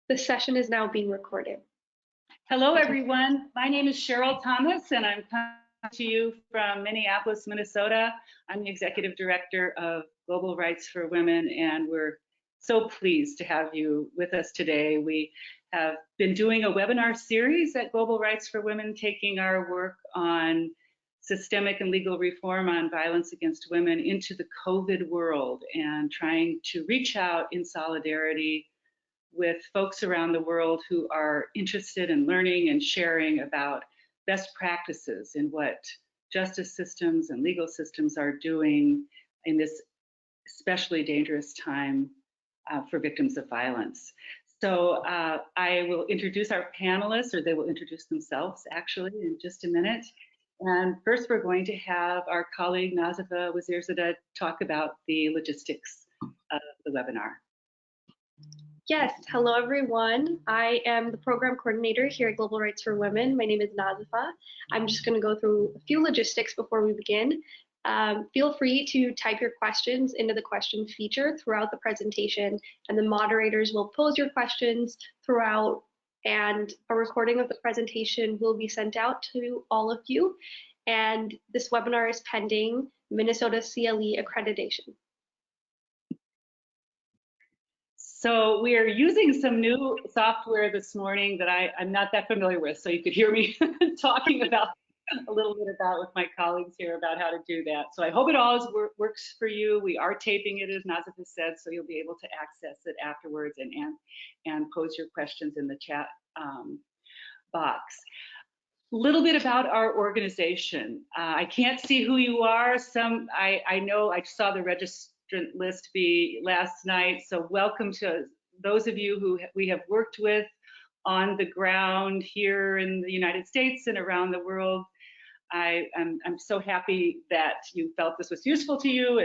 The session is now being recorded. Hello, everyone. My name is Cheryl Thomas, and I'm coming to you from Minneapolis, Minnesota. I'm the Executive Director of Global Rights for Women, and we're so pleased to have you with us today. We have been doing a webinar series at Global Rights for Women, taking our work on systemic and legal reform on violence against women into the COVID world and trying to reach out in solidarity with folks around the world who are interested in learning and sharing about best practices in what justice systems and legal systems are doing in this especially dangerous time for victims of violence. So I will introduce our panelists, or they will introduce themselves actually in just a minute. And first we're going to have our colleague Nazifa Wazirzadeh talk about the logistics of the webinar. Yes, hello everyone. I am the program coordinator here at Global Rights for Women. My name is Nazifa. I'm just going to go through a few logistics before we begin. Feel free to type your questions into the question feature throughout the presentation, and the moderators will pose your questions throughout, and a recording of the presentation will be sent out to all of you. And this webinar is pending Minnesota CLE accreditation. So we are using some new software this morning that I'm not that familiar with, so you could hear me talking about a little bit about with my colleagues here about how to do that. So I hope it all works for you. We are taping it, as Nazifa said, so you'll be able to access it afterwards and pose your questions in the chat box. A little bit about our organization. I can't see who you are. I know I saw the registrant list be last night, so welcome to those of you who we have worked with on the ground here in the United States and around the world. I'm so happy that you felt this was useful to you,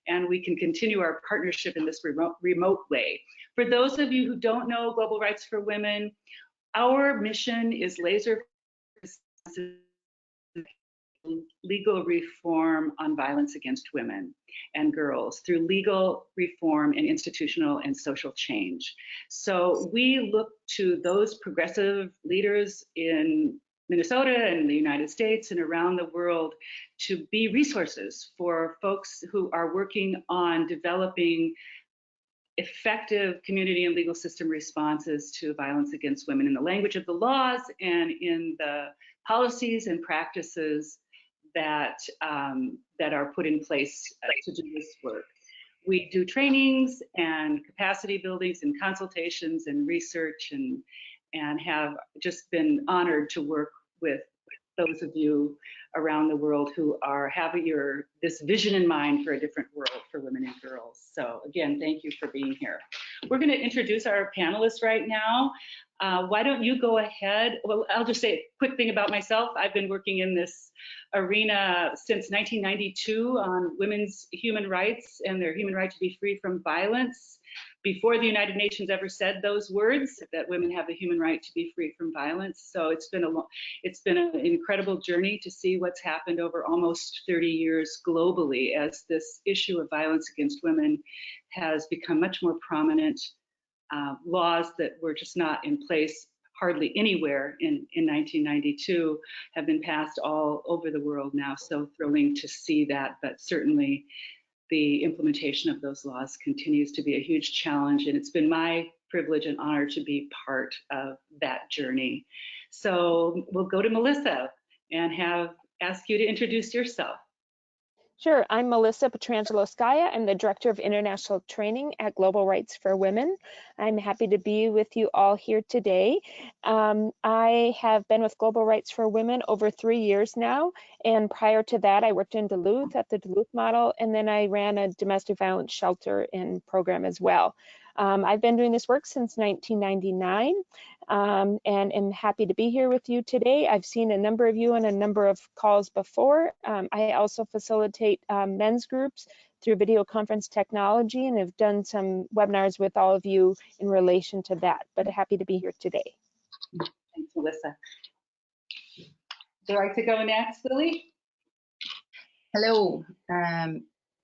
and we can continue our partnership in this remote way. For those of you who don't know Global Rights for Women, our mission is laser legal reform on violence against women and girls through legal reform and institutional and social change. So we look to those progressive leaders in Minnesota and the United States and around the world to be resources for folks who are working on developing effective community and legal system responses to violence against women in the language of the laws and in the policies and practices that are put in place to do this work. We do trainings and capacity buildings and consultations and research, and have just been honored to work with those of you around the world who are having this vision in mind for a different world for women and girls. So again, thank you for being here. We're going to introduce our panelists right now. Why don't you go ahead? Well, I'll just say a quick thing about myself. I've been working in this arena since 1992 on women's human rights and their human right to be free from violence. Before the United Nations ever said those words, that women have the human right to be free from violence. So it's been an incredible journey to see what's happened over almost 30 years globally as this issue of violence against women has become much more prominent. Laws that were just not in place hardly anywhere in 1992 have been passed all over the world now. So thrilling to see that, but certainly the implementation of those laws continues to be a huge challenge, and it's been my privilege and honor to be part of that journey. So we'll go to Melissa and ask you to introduce yourself. Sure, I'm Melissa Petrangelo Scaia. I'm the Director of International Training at Global Rights for Women. I'm happy to be with you all here today. I have been with Global Rights for Women over 3 years now, and prior to that I worked in Duluth at the Duluth model, and then I ran a domestic violence shelter and program as well. I've been doing this work since 1999 and am happy to be here with you today. I've seen a number of you on a number of calls before. I also facilitate men's groups through video conference technology and have done some webinars with all of you in relation to that, but happy to be here today. Thanks, Melissa. Would you like to go next, Lily? Hello.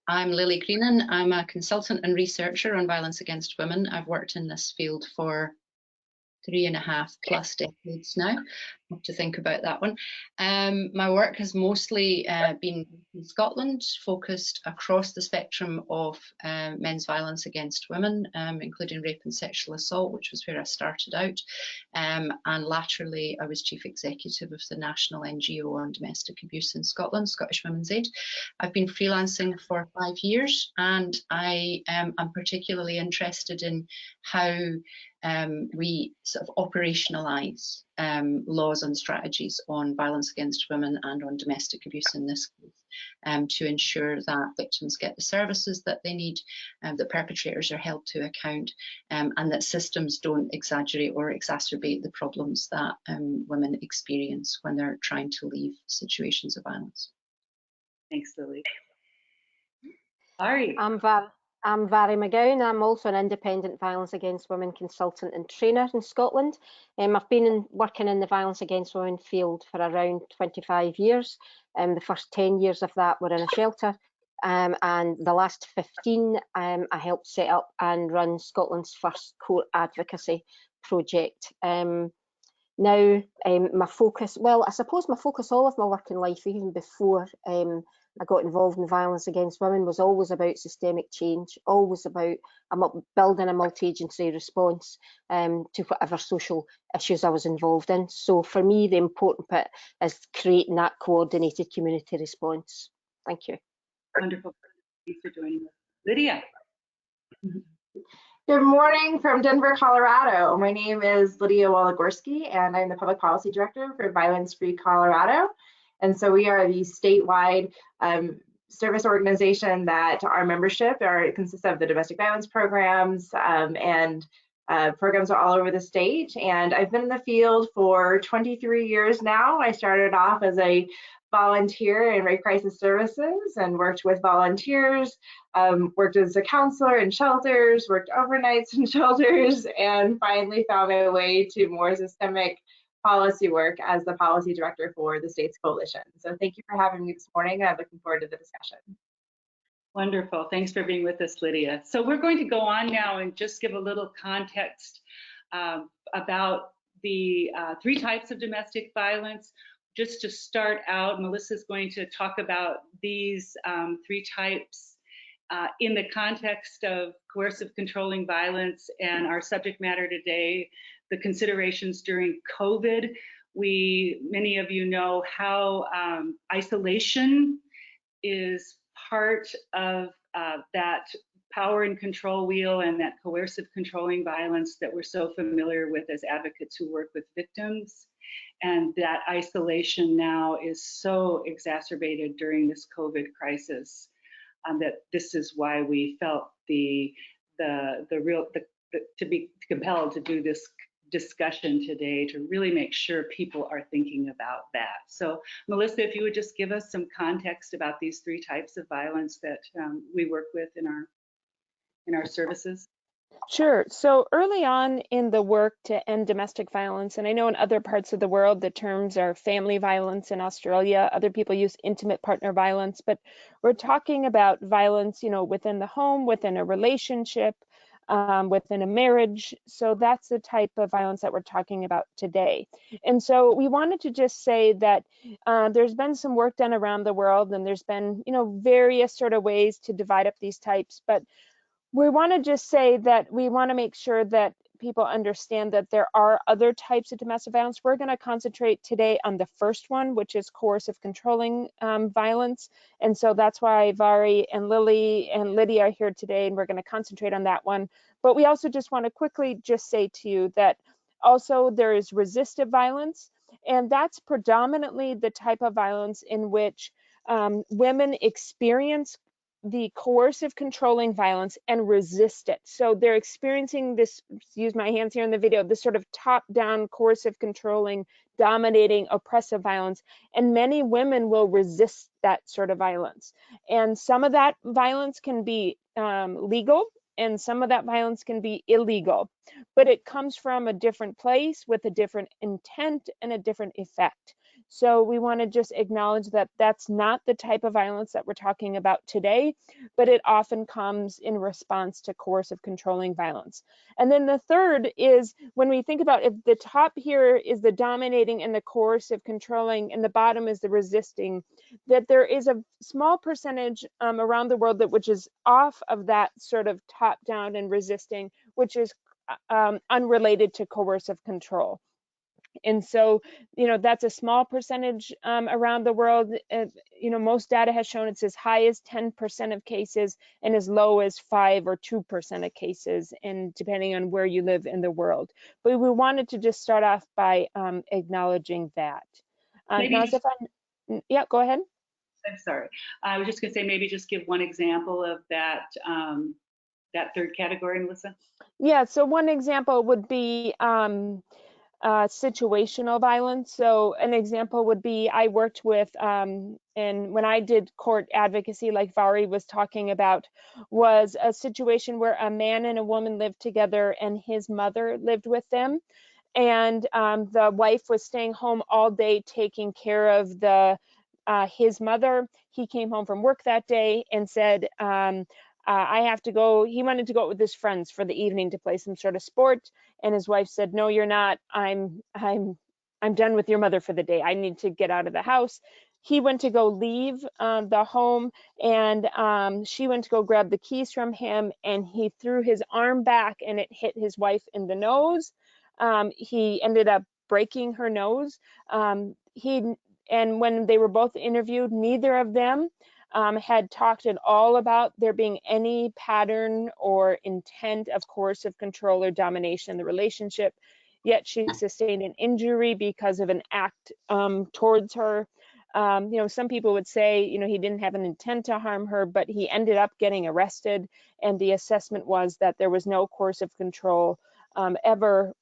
I'm Lily Greenan. I'm a consultant and researcher on violence against women. I've worked in this field for 3.5+ decades now. I have to think about that one. My work has mostly been in Scotland, focused across the spectrum of men's violence against women, including rape and sexual assault, which was where I started out. And laterally, I was chief executive of the national NGO on domestic abuse in Scotland, Scottish Women's Aid. I've been freelancing for 5 years, and I am particularly interested in how we sort of operationalise laws and strategies on violence against women and on domestic abuse in this case, to ensure that victims get the services that they need, that perpetrators are held to account, and that systems don't exaggerate or exacerbate the problems that women experience when they're trying to leave situations of violence. Thanks, Lily. Mhairi. I'm Mhairi McGowan. I'm also an independent violence against women consultant and trainer in Scotland. I've been working in the violence against women field for around 25 years. The first 10 years of that were in a shelter, and the last 15 I helped set up and run Scotland's first court advocacy project. Now, my focus, well, I suppose my focus all of my working life, even before I got involved in violence against women, was always about systemic change, always about building a multi-agency response to whatever social issues I was involved in. So for me, the important bit is creating that coordinated community response. Thank you. Wonderful. Thanks for joining us. Lydia. Good morning from Denver, Colorado. My name is Lydia Waligorski, and I'm the Public Policy Director for Violence Free Colorado. And so we are the statewide service organization that our membership consists of the domestic violence programs, and programs are all over the state. And I've been in the field for 23 years now. I started off as a volunteer in rape crisis services and worked with volunteers, worked as a counselor in shelters, worked overnights in shelters, and finally found my way to more systemic policy work as the policy director for the state's coalition. So thank you for having me this morning. I'm looking forward to the discussion. Wonderful. Thanks for being with us, Lydia. So we're going to go on now and just give a little context about the 3 types of domestic violence. Just to start out, Melissa's going to talk about these 3 types in the context of coercive controlling violence and our subject matter today, the considerations during COVID. Many of you know how isolation is part of that power and control wheel and that coercive controlling violence that we're so familiar with as advocates who work with victims. And that isolation now is so exacerbated during this COVID crisis, that this is why we felt to be compelled to do this discussion today, to really make sure people are thinking about that. So Melissa, if you would just give us some context about these 3 types of violence that we work with in our services. Sure. So early on in the work to end domestic violence, and I know in other parts of the world, the terms are family violence in Australia. Other people use intimate partner violence, but we're talking about violence, within the home, within a relationship, within a marriage. So that's the type of violence that we're talking about today. And so we wanted to just say that there's been some work done around the world, and there's been, various sort of ways to divide up these types, but we want to just say that we want to make sure that people understand that there are other types of domestic violence. We're going to concentrate today on the first one, which is coercive controlling violence. And so that's why Mhairi and Lily and Lydia are here today, and we're going to concentrate on that one. But we also just want to quickly just say to you that also there is resistive violence, and that's predominantly the type of violence in which women experience the coercive controlling violence and resist it. So they're experiencing this, use my hands here in the video, this sort of top-down coercive controlling, dominating, oppressive violence. And many women will resist that sort of violence. And some of that violence can be legal, and some of that violence can be illegal. But it comes from a different place with a different intent and a different effect. So we want to just acknowledge that that's not the type of violence that we're talking about today, but it often comes in response to coercive controlling violence. And then the third is when we think about if the top here is the dominating and the coercive controlling and the bottom is the resisting, that there is a small percentage around the world that which is off of that sort of top down and resisting, which is unrelated to coercive control. And so, that's a small percentage around the world. Most data has shown it's as high as 10% of cases and as low as 5 or 2% of cases, and depending on where you live in the world. But we wanted to just start off by acknowledging that. Yeah, go ahead. I'm sorry. I was just going to say maybe just give one example of that that third category, Melissa. Yeah. So one example would be situational violence. So an example would be I worked with, and when I did court advocacy, like Mhairi was talking about, was a situation where a man and a woman lived together and his mother lived with them. And the wife was staying home all day taking care of his mother. He came home from work that day and said, I have to go. He wanted to go out with his friends for the evening to play some sort of sport. And his wife said, no, you're not. I'm done with your mother for the day. I need to get out of the house. He went to go leave the home, and she went to go grab the keys from him, and he threw his arm back and it hit his wife in the nose. He ended up breaking her nose. And when they were both interviewed, neither of them had talked at all about there being any pattern or intent of coercive control or domination in the relationship, yet she sustained an injury because of an act towards her. Some people would say, he didn't have an intent to harm her, but he ended up getting arrested, and the assessment was that there was no coercive control ever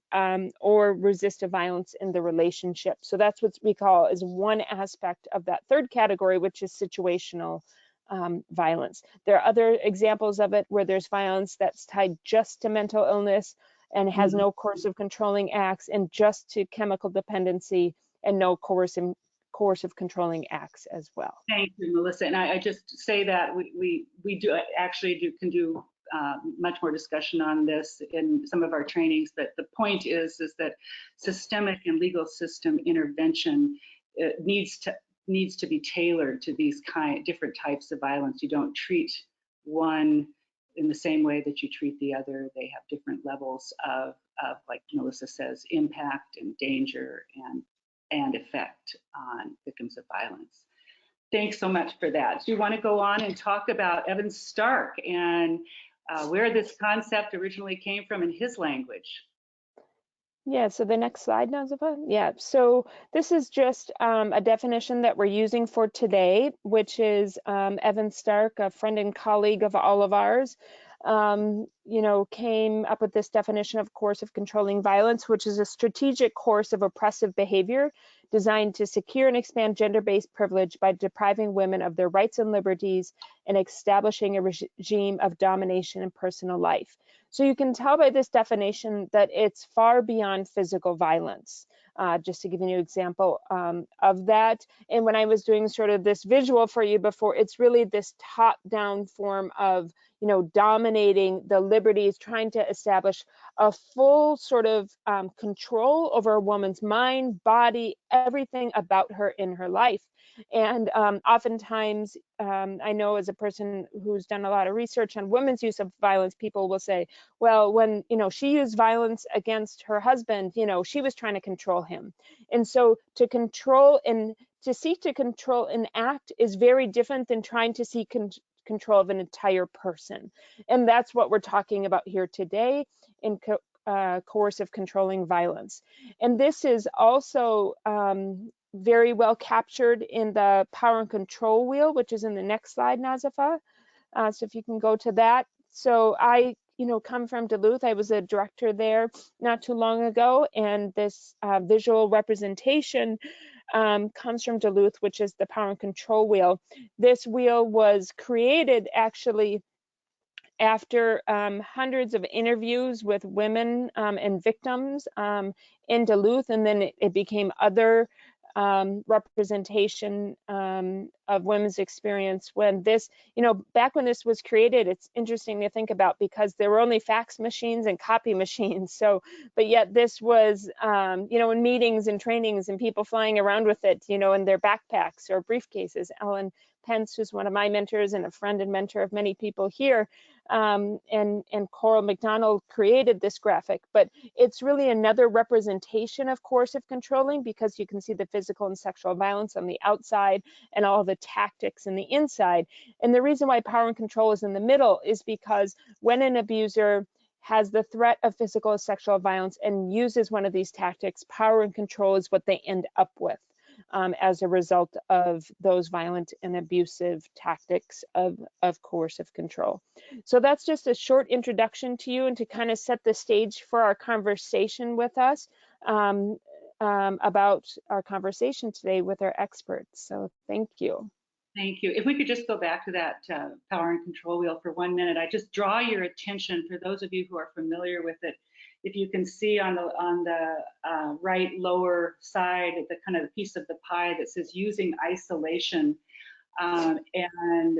or resistive violence in the relationship. So that's what we call is one aspect of that third category, which is situational violence. There are other examples of it where there's violence that's tied just to mental illness and has no coercive controlling acts, and just to chemical dependency and no coercive controlling acts as well. Thank you, Melissa. And I just say that we can do much more discussion on this in some of our trainings, but the point is that systemic and legal system intervention needs to be tailored to these different types of violence. You don't treat one in the same way that you treat the other. They have different levels of like Melissa says, impact and danger and effect on victims of violence. Thanks so much for that. Do you want to go on and talk about Evan Stark and where this concept originally came from in his language? Yeah, so the next slide, Nazifa. Yeah, so this is just a definition that we're using for today, which is Evan Stark, a friend and colleague of all of ours, came up with this definition of coercive controlling violence, which is a strategic course of oppressive behavior designed to secure and expand gender-based privilege by depriving women of their rights and liberties and establishing a regime of domination in personal life. So you can tell by this definition that it's far beyond physical violence. Just to give you an example of that. And when I was doing sort of this visual for you before, it's really this top-down form of, dominating the liberties, trying to establish a full sort of control over a woman's mind, body, everything about her in her life. And oftentimes, I know as a person who's done a lot of research on women's use of violence, people will say, well, when, she used violence against her husband, she was trying to control him. And so to control and to seek to control an act is very different than trying to seek control of an entire person. And that's what we're talking about here today in coercive controlling violence. And this is also very well captured in the power and control wheel, which is in the next slide, Nazifa. So if you can go to that. So I, come from Duluth. I was a director there not too long ago, and this visual representation comes from Duluth, which is the power and control wheel. This wheel was created actually after hundreds of interviews with women and victims in Duluth, and then it became other representation of women's experience when this, back when this was created, it's interesting to think about because there were only fax machines and copy machines. So, but yet this was, in meetings and trainings and people flying around with it, in their backpacks or briefcases. Ellen Pence, who's one of my mentors and a friend and mentor of many people here, and Coral McDonald created this graphic, but it's really another representation of coercive controlling because you can see the physical and sexual violence on the outside and all the tactics in the inside. And the reason why power and control is in the middle is because when an abuser has the threat of physical or sexual violence and uses one of these tactics, power and control is what they end up with. As a result of those violent and abusive tactics of coercive control. So that's just a short introduction to you and to kind of set the stage for our conversation with us about our conversation today with our experts. So thank you. Thank you. If we could just go back to that power and control wheel for 1 minute, I just draw your attention for those of you who are familiar with it. If you can see on the right lower side, the kind of the piece of the pie that says using isolation, and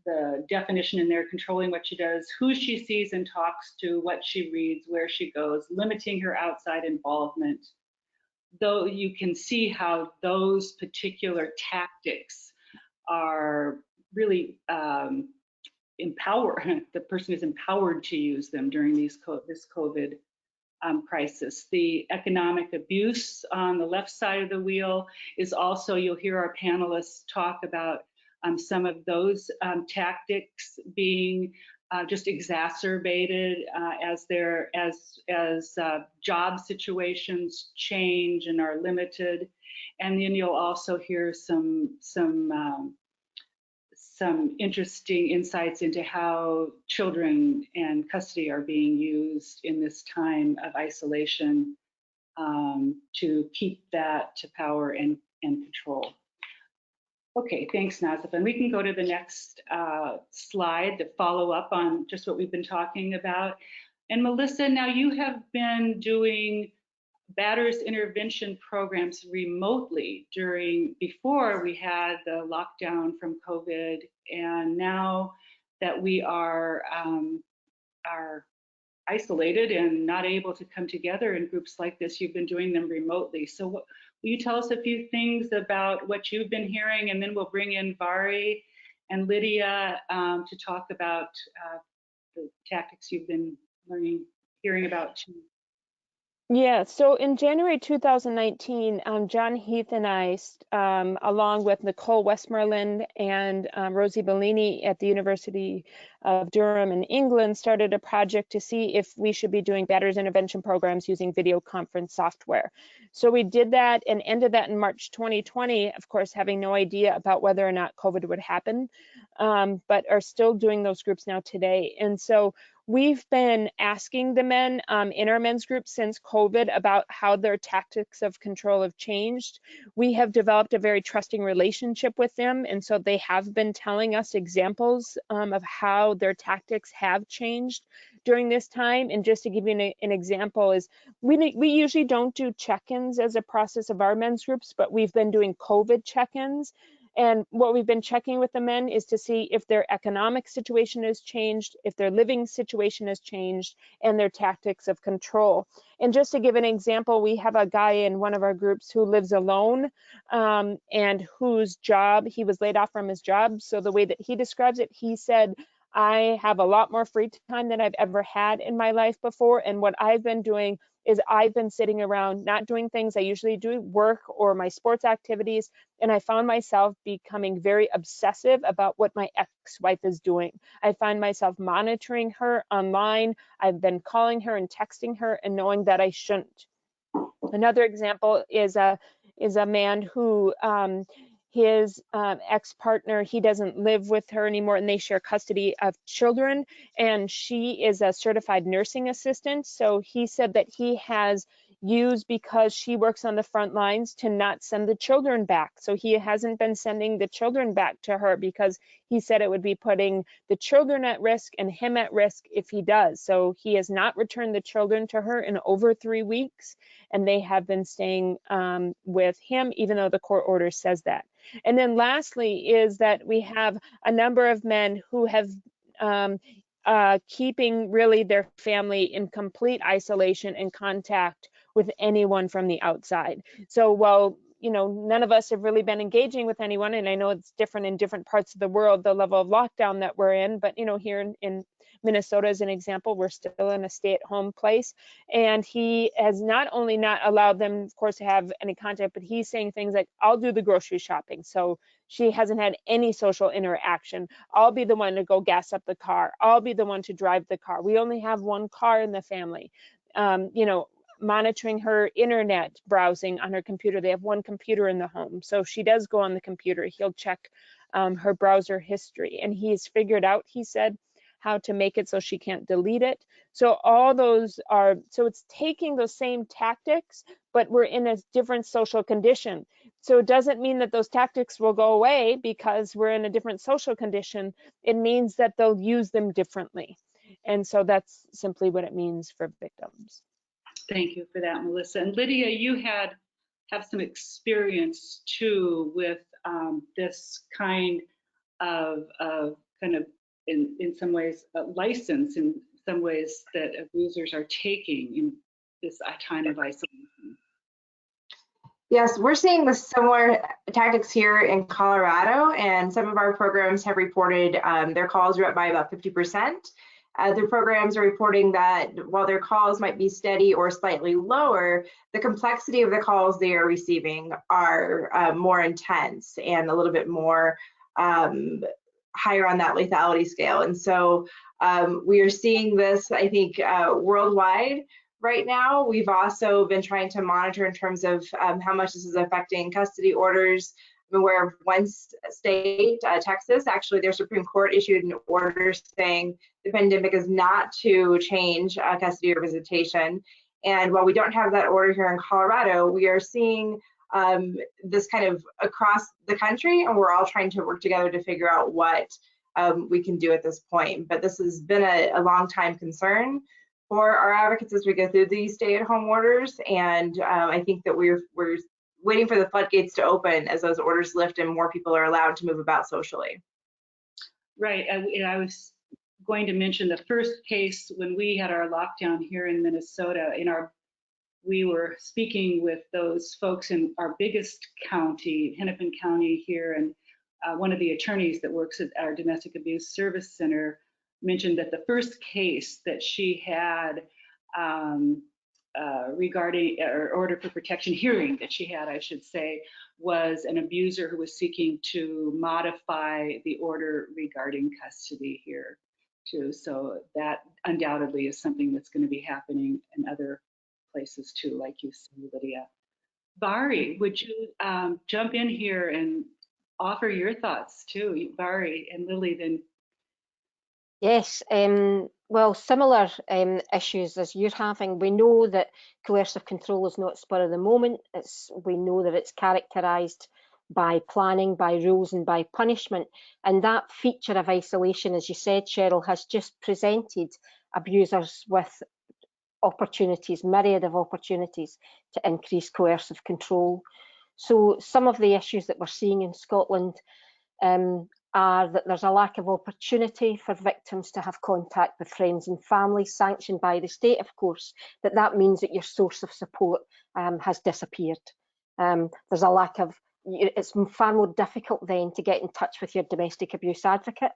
the definition in there, controlling what she does, who she sees and talks to, what she reads, where she goes, limiting her outside involvement. Though you can see how those particular tactics are really the person is empowered to use them during this COVID crisis. The economic abuse on the left side of the wheel is also, you'll hear our panelists talk about some of those tactics being just exacerbated as job situations change and are limited. And then you'll also hear some interesting insights into how children and custody are being used in this time of isolation to keep that to power and control. Okay, thanks, Nazifa. And we can go to the next slide to follow up on just what we've been talking about. And Melissa, now you have been doing batters intervention programs remotely before we had the lockdown from COVID, and now that we are isolated and not able to come together in groups like this, you've been doing them remotely. So will you tell us a few things about what you've been hearing, and then we'll bring in Mhairi and Lydia to talk about the tactics you've been hearing about too. Yeah, so in January 2019, John Heath and I, along with Nicole Westmoreland and Rosie Bellini at the University of Durham in England, started a project to see if we should be doing batters intervention programs using video conference software. So we did that and ended that in March 2020, of course, having no idea about whether or not COVID would happen, but are still doing those groups now today. And so we've been asking the men in our men's group since COVID about how their tactics of control have changed. We have developed a very trusting relationship with them, and so they have been telling us examples of how their tactics have changed during this time. And just to give you an example is we usually don't do check-ins as a process of our men's groups, but we've been doing COVID check-ins. And what we've been checking with the men is to see if their economic situation has changed, if their living situation has changed, and their tactics of control. And just to give an example, we have a guy in one of our groups who lives alone and whose job, he was laid off from his job. So the way that he describes it, he said, I have a lot more free time than I've ever had in my life before. And what I've been doing is I've been sitting around not doing things I usually do, work or my sports activities, and I found myself becoming very obsessive about what my ex-wife is doing. I find myself monitoring her online. I've been calling her and texting her and knowing that I shouldn't. Another example is a man who his ex-partner, he doesn't live with her anymore, and they share custody of children, and she is a certified nursing assistant. So he said that he has use, because she works on the front lines, to not send the children back. So he hasn't been sending the children back to her because he said it would be putting the children at risk and him at risk if he does. So he has not returned the children to her in over 3 weeks, and they have been staying with him, even though the court order says that. And then lastly is that we have a number of men who have keeping really their family in complete isolation and contact with anyone from the outside. So while, you know, none of us have really been engaging with anyone, and I know it's different in different parts of the world, the level of lockdown that we're in, but, you know, here in Minnesota, as an example, we're still in a stay-at-home place, and he has not only not allowed them, of course, to have any contact, but he's saying things like, I'll do the grocery shopping. So she hasn't had any social interaction. I'll be the one to go gas up the car. I'll be the one to drive the car. We only have one car in the family. You know, monitoring her internet browsing on her computer. They have one computer in the home. So if she does go on the computer, he'll check her browser history. And he's figured out, he said, how to make it so she can't delete it. So all those are, so it's taking those same tactics, but we're in a different social condition. So it doesn't mean that those tactics will go away because we're in a different social condition. It means that they'll use them differently. And so that's simply what it means for victims. Thank you for that, Melissa. And Lydia, you have some experience too with this kind of in some ways license in some ways that abusers are taking in this time of isolation. Yes, we're seeing the similar tactics here in Colorado, and some of our programs have reported their calls are up by about 50%. Other programs are reporting that while their calls might be steady or slightly lower, the complexity of the calls they are receiving are more intense and a little bit more higher on that lethality scale. And so we are seeing this, I think, worldwide right now. We've also been trying to monitor in terms of how much this is affecting custody orders. I'm aware of one state, Texas, actually their Supreme Court issued an order saying the pandemic is not to change custody or visitation. And while we don't have that order here in Colorado, we are seeing this kind of across the country, and we're all trying to work together to figure out what we can do at this point. But this has been a long time concern for our advocates as we go through these stay-at-home orders, and I think that we're waiting for the floodgates to open as those orders lift and more people are allowed to move about socially. Right, I was going to mention the first case when we had our lockdown here in Minnesota. We were speaking with those folks in our biggest county, Hennepin County here, and one of the attorneys that works at our Domestic Abuse Service Center mentioned that the first case that she had regarding or order for protection hearing that she had, I should say, was an abuser who was seeking to modify the order regarding custody here too. So that undoubtedly is something that's going to be happening in other places too, like you said, Lydia. Mhairi, would you jump in here and offer your thoughts too? Mhairi and Lily, then. Yes, well, similar issues as you're having. We know that coercive control is not spur of the moment. We know that it's characterised by planning, by rules and by punishment. And that feature of isolation, as you said, Cheryl, has just presented abusers with opportunities, myriad of opportunities to increase coercive control. So some of the issues that we're seeing in Scotland are that there's a lack of opportunity for victims to have contact with friends and family, sanctioned by the state, of course, but that means that your source of support has disappeared. There's a lack of, it's far more difficult then to get in touch with your domestic abuse advocate.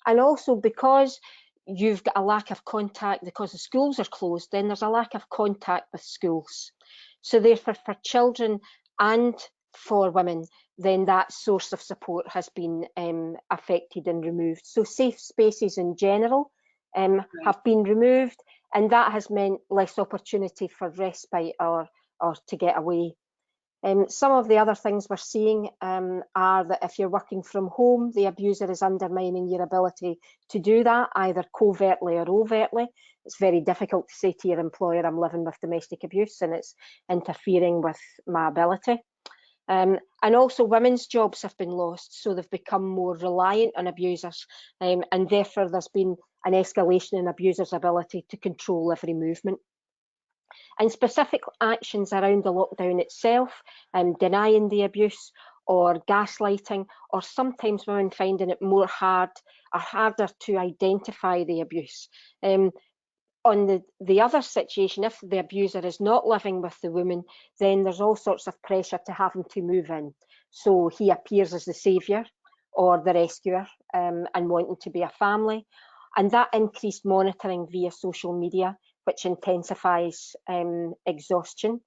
And also because you've got a lack of contact, because the schools are closed, then there's a lack of contact with schools. So therefore for children and for women, then that source of support has been affected and removed. So safe spaces in general have been removed, and that has meant less opportunity for respite or to get away. Some of the other things we're seeing are that if you're working from home, the abuser is undermining your ability to do that, either covertly or overtly. It's very difficult to say to your employer, I'm living with domestic abuse and it's interfering with my ability. And also women's jobs have been lost, so they've become more reliant on abusers, and therefore there's been an escalation in abusers' ability to control every movement. And specific actions around the lockdown itself, denying the abuse or gaslighting, or sometimes women finding it harder to identify the abuse. On the other situation, if the abuser is not living with the woman, then there's all sorts of pressure to have him to move in. So he appears as the saviour or the rescuer, and wanting to be a family. And that increased monitoring via social media, which intensifies exhaustion.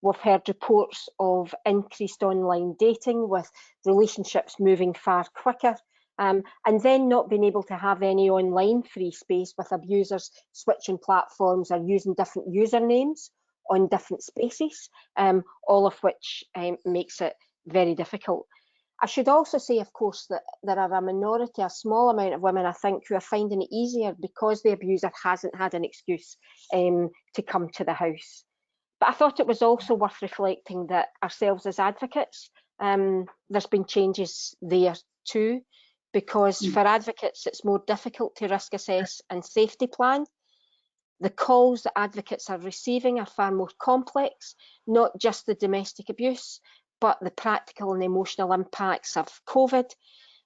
We've heard reports of increased online dating, with relationships moving far quicker, and then not being able to have any online free space, with abusers switching platforms or using different usernames on different spaces, all of which makes it very difficult. I should also say, of course, that there are a minority, a small amount of women, I think, who are finding it easier because the abuser hasn't had an excuse to come to the house. But I thought it was also worth reflecting that ourselves as advocates, there's been changes there too, because for advocates, it's more difficult to risk assess and safety plan. The calls that advocates are receiving are far more complex, not just the domestic abuse, but the practical and emotional impacts of COVID.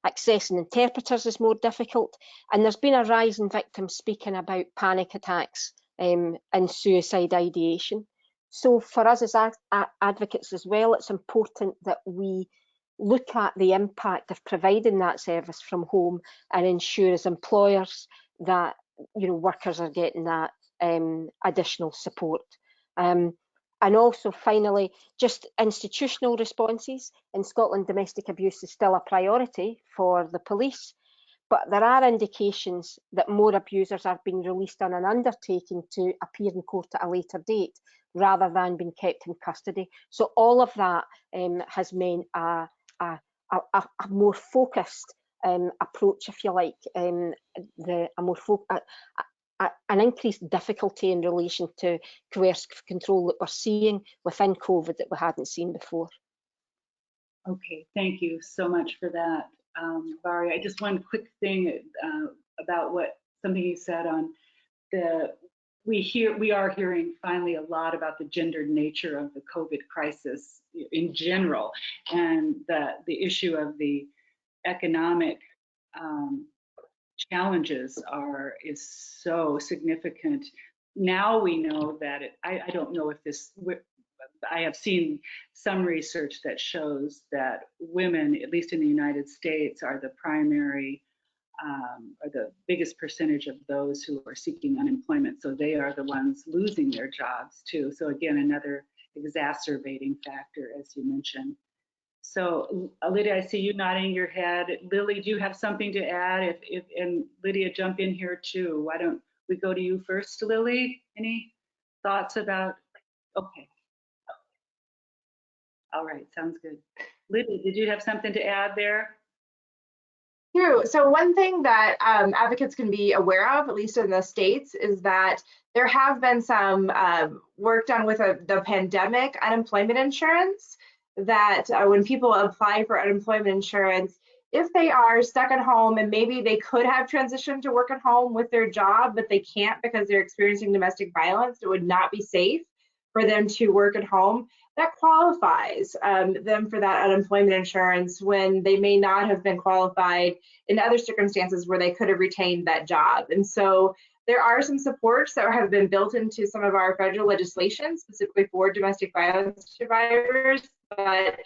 Accessing interpreters is more difficult, and there's been a rise in victims speaking about panic attacks and suicide ideation. So for us as advocates as well, it's important that we look at the impact of providing that service from home and ensure as employers that workers are getting that additional support. And also, finally, just institutional responses. In Scotland, domestic abuse is still a priority for the police, but there are indications that more abusers are being released on an undertaking to appear in court at a later date, rather than being kept in custody. So all of that has meant a more focused approach, if you like, an increased difficulty in relation to coercive control that we're seeing within COVID that we hadn't seen before. Okay, thank you so much for that, Mhairi. Just one quick thing about something you said on we are hearing finally a lot about the gendered nature of the COVID crisis in general, and the issue of the economic challenges is so significant. Now we know that I don't know if I have seen some research that shows that women, at least in the United States, are the primary or the biggest percentage of those who are seeking unemployment. So they are the ones losing their jobs too. So again, another exacerbating factor, as you mentioned. So Lydia, I see you nodding your head. Lily, do you have something to add? And Lydia, jump in here too. Why don't we go to you first, Lily? Any thoughts about? Okay. All right, sounds good. Lydia, did you have something to add there? True. So one thing that advocates can be aware of, at least in the States, is that there have been some work done with the pandemic unemployment insurance, that when people apply for unemployment insurance, if they are stuck at home and maybe they could have transitioned to work at home with their job, but they can't because they're experiencing domestic violence, it would not be safe for them to work at home. That qualifies them for that unemployment insurance when they may not have been qualified in other circumstances where they could have retained that job. And so there are some supports that have been built into some of our federal legislation specifically for domestic violence survivors. But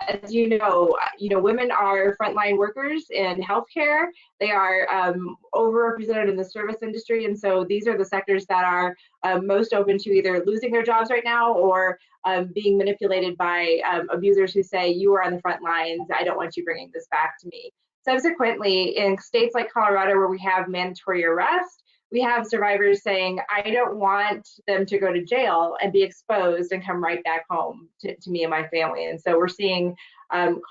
as you know, women are frontline workers in healthcare. They are overrepresented in the service industry, and so these are the sectors that are most open to either losing their jobs right now or being manipulated by abusers who say, you are on the front lines, I don't want you bringing this back to me. Subsequently, in states like Colorado, where we have mandatory arrest, we have survivors saying, I don't want them to go to jail and be exposed and come right back home to me and my family. And so we're seeing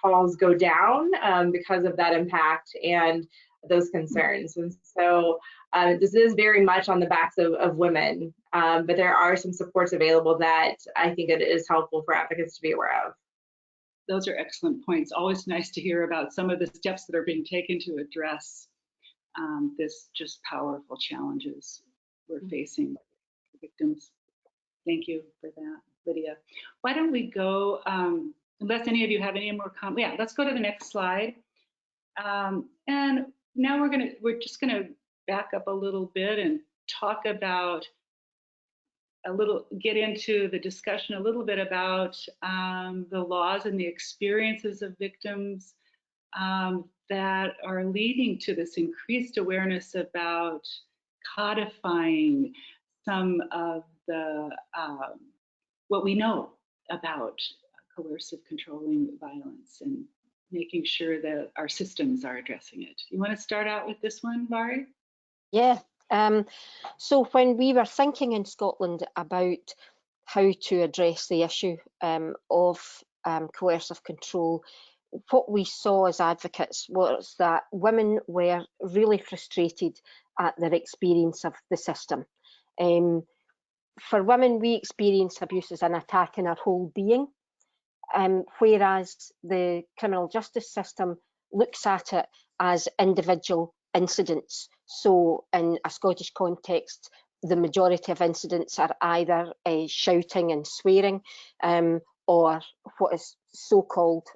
calls go down because of that impact and those concerns. And so this is very much on the backs of women, but there are some supports available that I think it is helpful for advocates to be aware of. Those are excellent points. Always nice to hear about some of the steps that are being taken to address this just powerful challenges we're facing victims. Thank you for that, Lydia. Why don't we go, unless any of you have any more comments, yeah, let's go to the next slide. And now we're just gonna back up a little bit and talk about get into the discussion a little bit about the laws and the experiences of victims that are leading to this increased awareness about codifying some of the what we know about coercive controlling violence and making sure that our systems are addressing it. You want to start out with this one, Mhairi? Yeah. So when we were thinking in Scotland about how to address the issue of coercive control, what we saw as advocates was that women were really frustrated at their experience of the system. For women, we experience abuse as an attack in our whole being, whereas the criminal justice system looks at it as individual incidents. So in a Scottish context, the majority of incidents are either shouting and swearing or what is so-called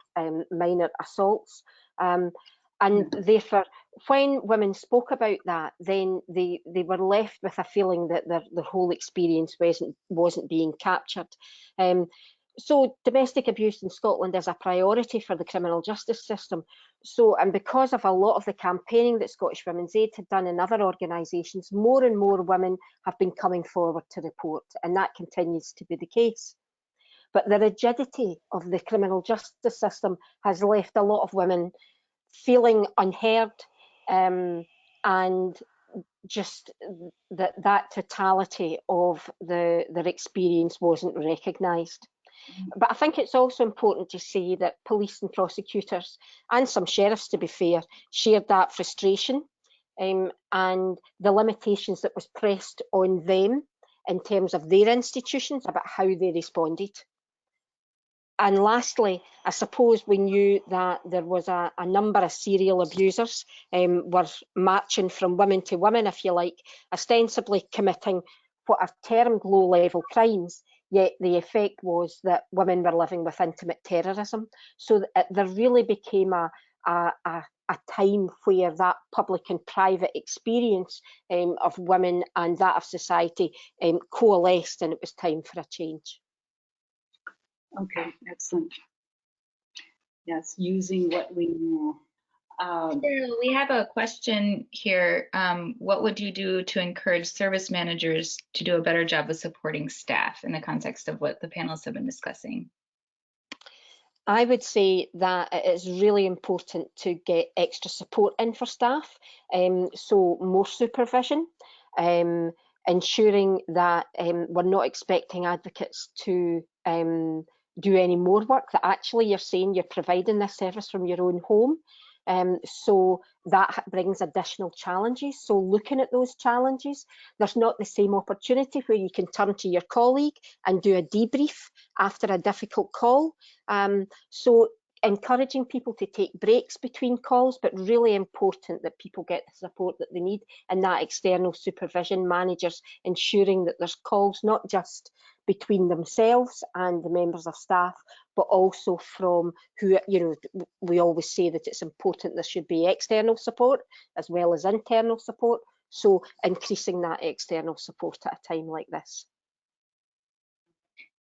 minor assaults. And therefore, when women spoke about that, then they were left with a feeling that their whole experience wasn't being captured. So domestic abuse in Scotland is a priority for the criminal justice system. So, and because of a lot of the campaigning that Scottish Women's Aid had done and other organisations, more and more women have been coming forward to report, and that continues to be the case. But the rigidity of the criminal justice system has left a lot of women feeling unheard, and just that totality of their experience wasn't recognised. But I think it's also important to say that police and prosecutors, and some sheriffs to be fair, shared that frustration and the limitations that was pressed on them in terms of their institutions about how they responded. And lastly, I suppose we knew that there was a number of serial abusers were marching from women to women, if you like, ostensibly committing what are termed low-level crimes, yet the effect was that women were living with intimate terrorism. So there really became a time where that public and private experience of women and that of society coalesced, and it was time for a change. Okay, excellent. Yes, using what we know. Cheryl, we have a question here. What would you do to encourage service managers to do a better job of supporting staff in the context of what the panelists have been discussing? I would say that it is really important to get extra support in for staff, so more supervision, ensuring that we're not expecting advocates to do any more work, that actually you're saying you're providing this service from your own home. So that brings additional challenges. So looking at those challenges, there's not the same opportunity where you can turn to your colleague and do a debrief after a difficult call. So encouraging people to take breaks between calls, but really important that people get the support that they need, and that external supervision, managers ensuring that there's calls not just between themselves and the members of staff, but also from who, we always say that it's important there should be external support as well as internal support. So increasing that external support at a time like this.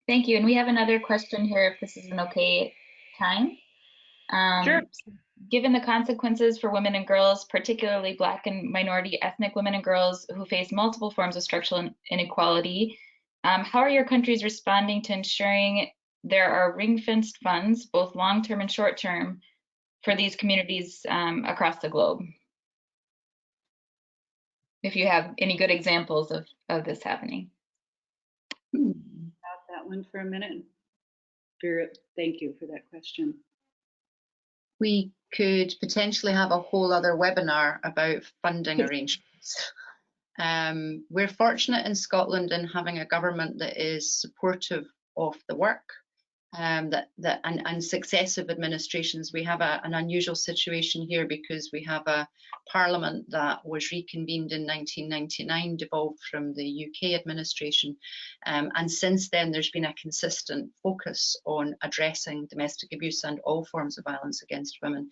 Thank you. And we have another question here, if this is an okay time. Sure. Given the consequences for women and girls, particularly Black and minority ethnic women and girls who face multiple forms of structural inequality, how are your countries responding to ensuring there are ring-fenced funds, both long-term and short-term, for these communities across the globe? if you have any good examples of this happening. About that one for a minute. Thank you for that question. We could potentially have a whole other webinar about funding arrangements. We're fortunate in Scotland in having a government that is supportive of the work, and successive administrations. We have an unusual situation here because we have a parliament that was reconvened in 1999, devolved from the UK administration, and since then there's been a consistent focus on addressing domestic abuse and all forms of violence against women,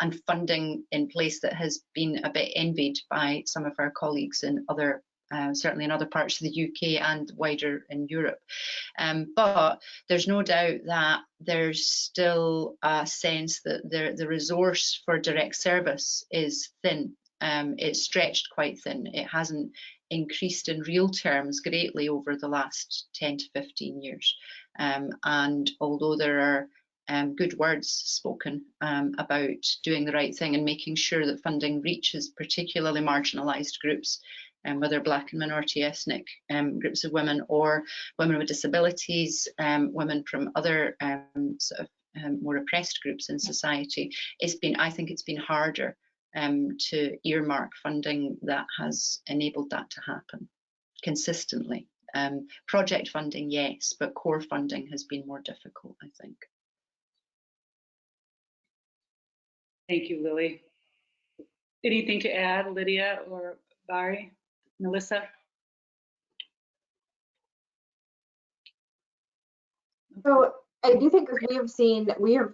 and funding in place that has been a bit envied by some of our colleagues in other certainly in other parts of the UK and wider in Europe. But there's no doubt that there's still a sense that the resource for direct service is thin. It's stretched quite thin. It hasn't increased in real terms greatly over the last 10 to 15 years. And although there are good words spoken about doing the right thing and making sure that funding reaches particularly marginalised groups, whether Black and minority ethnic groups of women or women with disabilities, women from other more oppressed groups in society, I think it's been harder to earmark funding that has enabled that to happen consistently. Project funding, yes, but core funding has been more difficult, I think. Thank you, Lily. Anything to add, Lydia or Mhairi? Melissa? So I do think we have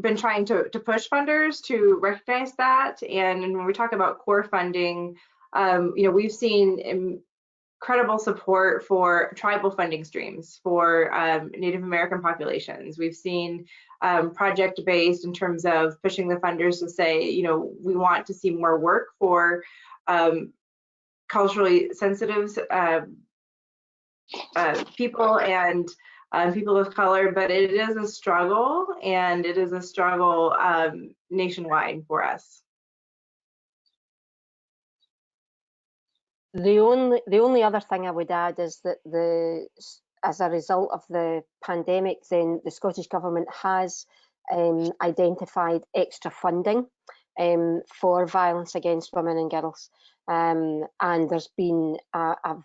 been trying to push funders to recognize that. And when we talk about core funding, we've seen incredible support for tribal funding streams for Native American populations. We've seen project-based in terms of pushing the funders to say, we want to see more work for culturally sensitive people and people of color, but it is a struggle, and it is a struggle nationwide for us. The only other thing I would add is that as a result of the pandemic, then the Scottish Government has identified extra funding for violence against women and girls. And there's been a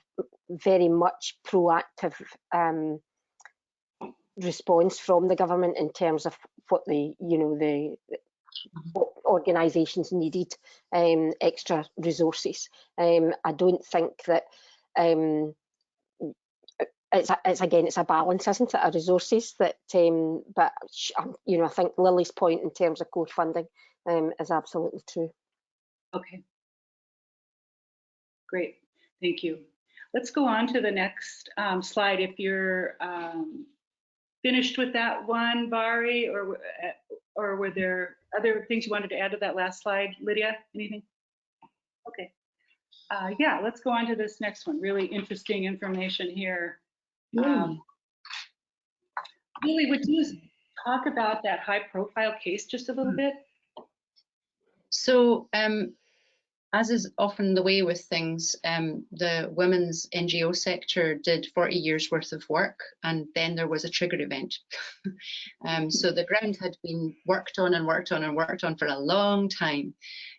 very much proactive response from the government in terms of what what organisations needed extra resources. I don't think that it's a balance, isn't it, of resources that, but I think Lily's point in terms of core funding is absolutely true. Okay. Great, thank you. Let's go on to the next slide. If you're finished with that one, Mhairi, or were there other things you wanted to add to that last slide, Lydia? Anything? Okay. Yeah, let's go on to this next one. Really interesting information here. Lily, would you talk about that high-profile case just a little bit? So, as is often the way with things, the women's NGO sector did 40 years worth of work, and then there was a trigger event. So the ground had been worked on and worked on and worked on for a long time.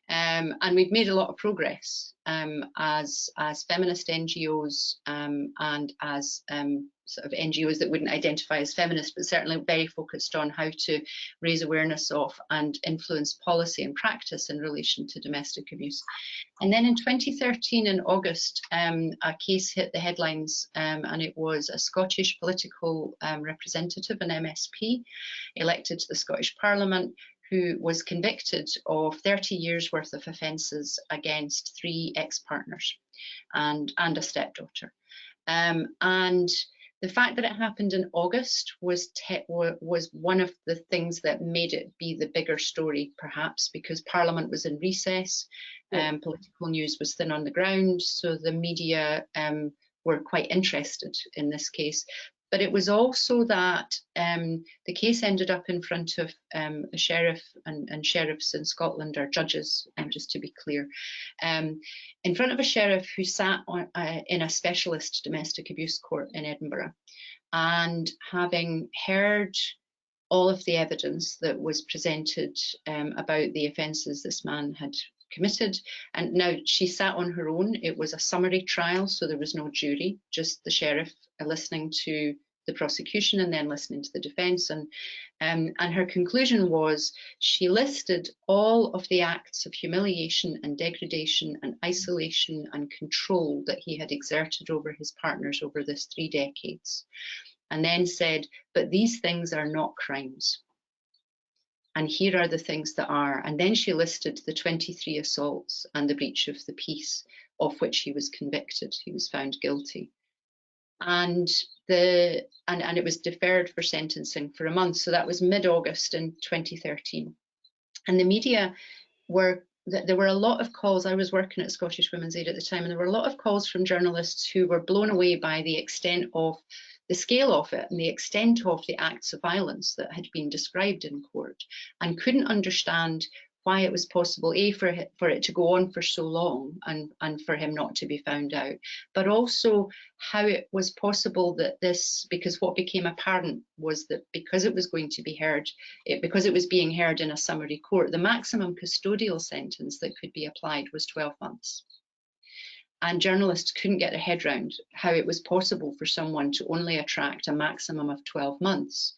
And we've made a lot of progress as feminist NGOs and as sort of NGOs that wouldn't identify as feminist, but certainly very focused on how to raise awareness of and influence policy and practice in relation to domestic abuse. And then in 2013, in August, a case hit the headlines, and it was a Scottish political representative, an MSP, elected to the Scottish Parliament, who was convicted of 30 years worth of offences against 3 ex-partners and a stepdaughter. And the fact that it happened in August was one of the things that made it be the bigger story, perhaps, because Parliament was in recess, political news was thin on the ground, so the media were quite interested in this case. But it was also that the case ended up in front of a sheriff, and sheriffs in Scotland are judges, just to be clear, in front of a sheriff who sat on, in a specialist domestic abuse court in Edinburgh. And having heard all of the evidence that was presented about the offences this man had committed, and now she sat on her own. It was a summary trial, so there was no jury, just the sheriff listening to the prosecution and then listening to the defence. And her conclusion was she listed all of the acts of humiliation and degradation and isolation and control that he had exerted over his partners over this 3 decades, and then said, but these things are not crimes. And here are the things that are. And then she listed the 23 assaults and the breach of the peace of which he was convicted. He was found guilty. And it was deferred for sentencing for a month. So that was mid-August in 2013. And the media there were a lot of calls. I was working at Scottish Women's Aid at the time, and there were a lot of calls from journalists who were blown away by the extent of the scale of it and the extent of the acts of violence that had been described in court, and couldn't understand why it was possible, A, for it to go on for so long and for him not to be found out, but also how it was possible that this, because what became apparent was that because it was going to be heard, because it was being heard in a summary court, the maximum custodial sentence that could be applied was 12 months. And journalists couldn't get their head around how it was possible for someone to only attract a maximum of 12 months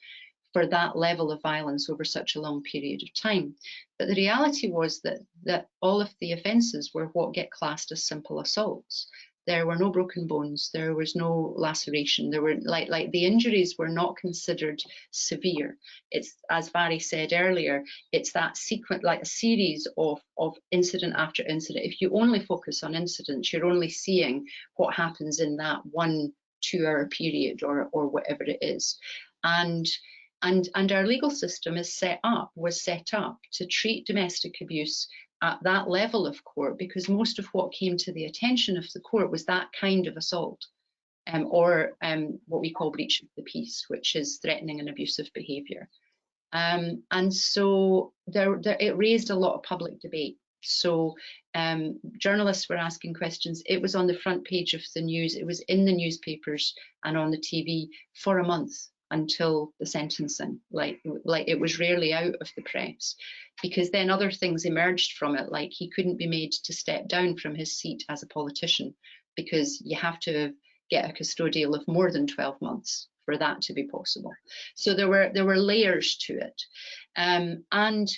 for that level of violence over such a long period of time. But the reality was that all of the offences were what get classed as simple assaults. There were no broken bones, there was no laceration, there were like the injuries were not considered severe. It's, as Mhairi said earlier, it's that sequence, like a series of incident after incident. If you only focus on incidents, you're only seeing what happens in that 1-2 hour period or whatever it is. And our legal system was set up to treat domestic abuse at that level of court, because most of what came to the attention of the court was that kind of assault, or what we call breach of the peace, which is threatening and abusive behaviour. And so it raised a lot of public debate. So journalists were asking questions. It was on the front page of the news. It was in the newspapers and on the TV for a month until the sentencing. Like it was rarely out of the press, because then other things emerged from it, like he couldn't be made to step down from his seat as a politician, because you have to get a custodial of more than 12 months for that to be possible. So there were layers to it. And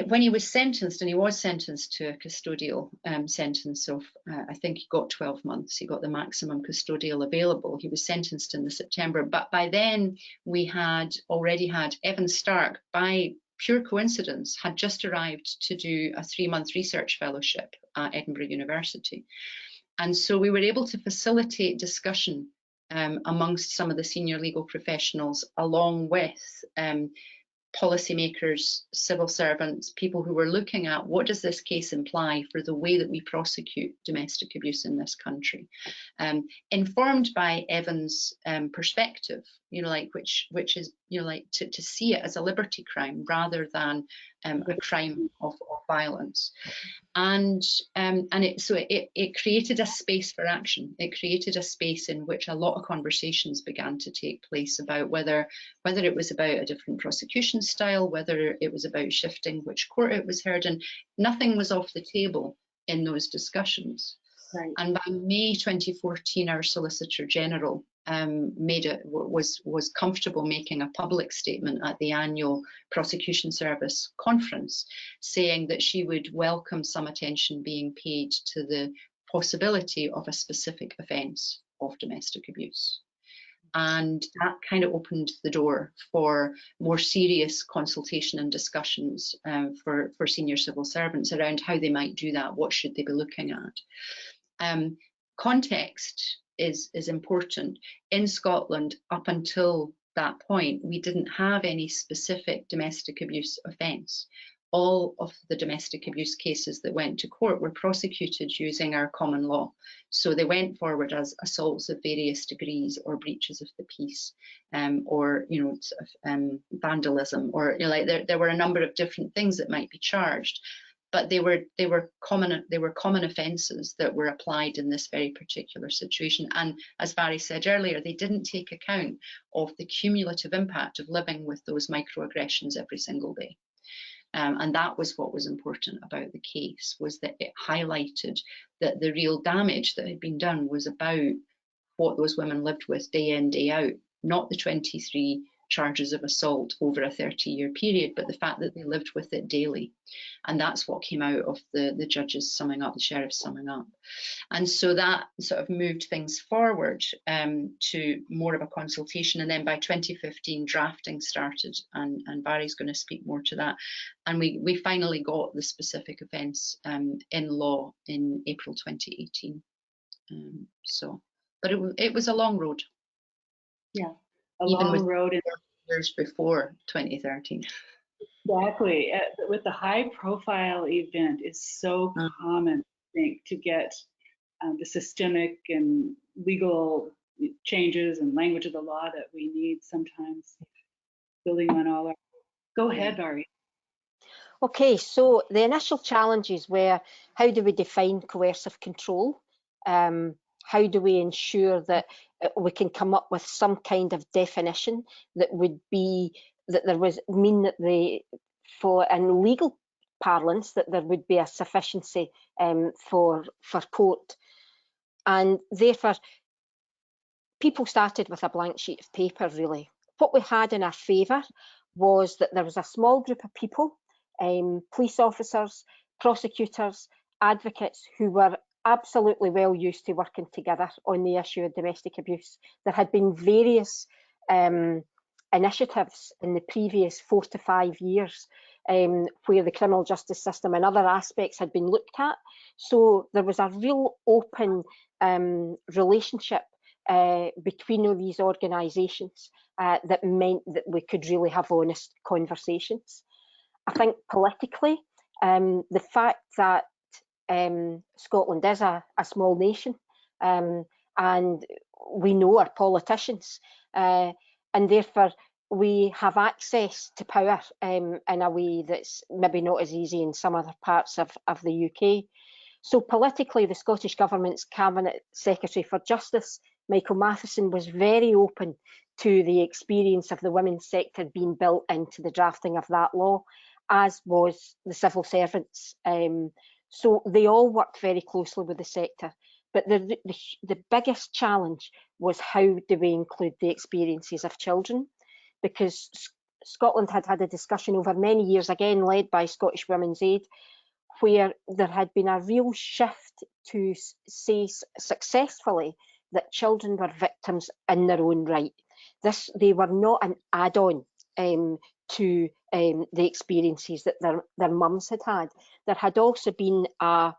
when he was sentenced, and he was sentenced to a custodial sentence of, I think he got 12 months, he got the maximum custodial available. He was sentenced in the September, but by then we had already had Evan Stark, by pure coincidence, had just arrived to do a 3-month research fellowship at Edinburgh University. And so we were able to facilitate discussion amongst some of the senior legal professionals, along with policymakers, civil servants, people who were looking at what does this case imply for the way that we prosecute domestic abuse in this country, informed by Evan's perspective, which is, to see it as a liberty crime rather than a crime of violence. And it created a space for action. It created a space in which a lot of conversations began to take place about whether it was about a different prosecution style, whether it was about shifting which court it was heard in. Nothing was off the table in those discussions. Right. And by May 2014, our Solicitor General was comfortable making a public statement at the annual Prosecution Service conference, saying that she would welcome some attention being paid to the possibility of a specific offence of domestic abuse. And that kind of opened the door for more serious consultation and discussions for senior civil servants around how they might do that, what should they be looking at. Context is important. In Scotland, up until that point, we didn't have any specific domestic abuse offence. all of the domestic abuse cases that went to court were prosecuted using our common law. So they went forward as assaults of various degrees, or breaches of the peace, or vandalism, or like there were a number of different things that might be charged. But they were common offences that were applied in this very particular situation. And as Mhairi said earlier, they didn't take account of the cumulative impact of living with those microaggressions every single day. And that was what was important about the case, was that it highlighted that the real damage that had been done was about what those women lived with day in, day out, not the 23 charges of assault over a 30-year period, but the fact that they lived with it daily. And that's what came out of the judges summing up, the sheriffs summing up. And so that sort of moved things forward to more of a consultation. And then by 2015, drafting started, and Barry's going to speak more to that. And we finally got the specific offence in law in April 2018. But it was a long road. Yeah, a Even long road. Years before 2013. Exactly. With the high profile event, is so common, I think, to get the systemic and legal changes and language of the law that we need sometimes, building on all our. Go ahead, Mhairi. Okay, so the initial challenges were, how do we define coercive control? How do we ensure that we can come up with some kind of definition that would be, that there was, mean that for in legal parlance, that there would be a sufficiency for court. And therefore, people started with a blank sheet of paper, really. What we had in our favour was that there was a small group of people, police officers, prosecutors, advocates, who were absolutely well used to working together on the issue of domestic abuse. There had been various initiatives in the previous 4 to 5 years where the criminal justice system and other aspects had been looked at. So there was a real open relationship between all these organisations that meant that we could really have honest conversations. I think politically, the fact that Scotland is a small nation, and we know our politicians, and therefore we have access to power in a way that's maybe not as easy in some other parts of the UK. So politically, the Scottish Government's Cabinet Secretary for Justice, Michael Matheson, was very open to the experience of the women's sector being built into the drafting of that law, as was the civil servants. So they all worked very closely with the sector. But the biggest challenge was, how do we include the experiences of children? Because Scotland had had a discussion over many years, again led by Scottish Women's Aid, where there had been a real shift to say successfully that children were victims in their own right. They were not an add-on to the experiences that their mums had had. There had also been a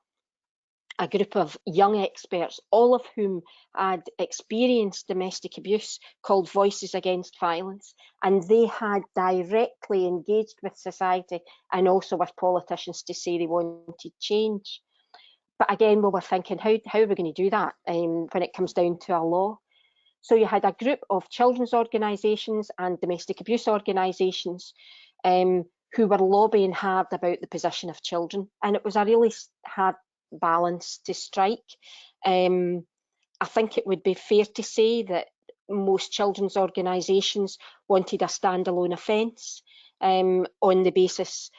group of young experts, all of whom had experienced domestic abuse, called Voices Against Violence, and they had directly engaged with society and also with politicians to say they wanted change. But again, we were thinking, how are we going to do that when it comes down to a law? So you had a group of children's organisations and domestic abuse organisations who were lobbying hard about the position of children, and it was a really hard balance to strike. I think it would be fair to say that most children's organisations wanted a standalone offence on the basis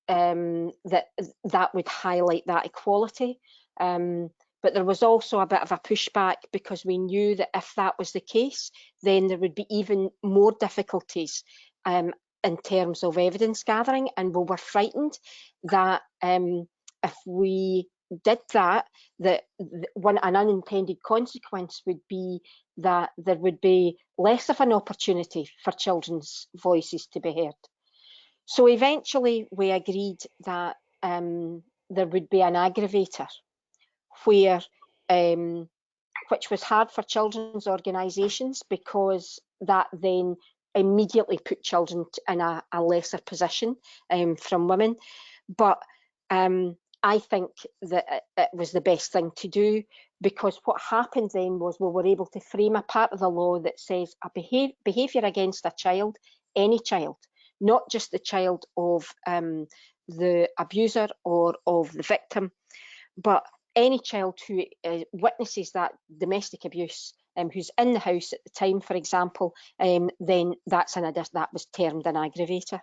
that would highlight that equality. But there was also a bit of a pushback, because we knew that if that was the case, then there would be even more difficulties in terms of evidence gathering, and we were frightened that if we did that, an unintended consequence would be that there would be less of an opportunity for children's voices to be heard. So eventually we agreed that there would be an aggravator, which was hard for children's organisations, because that then immediately put children in a lesser position from women. But I think that it was the best thing to do, because what happened then was we were able to frame a part of the law that says a behaviour against a child, any child, not just the child of the abuser or of the victim, but any child who witnesses that domestic abuse, who's in the house at the time, for example, then that was termed an aggravator.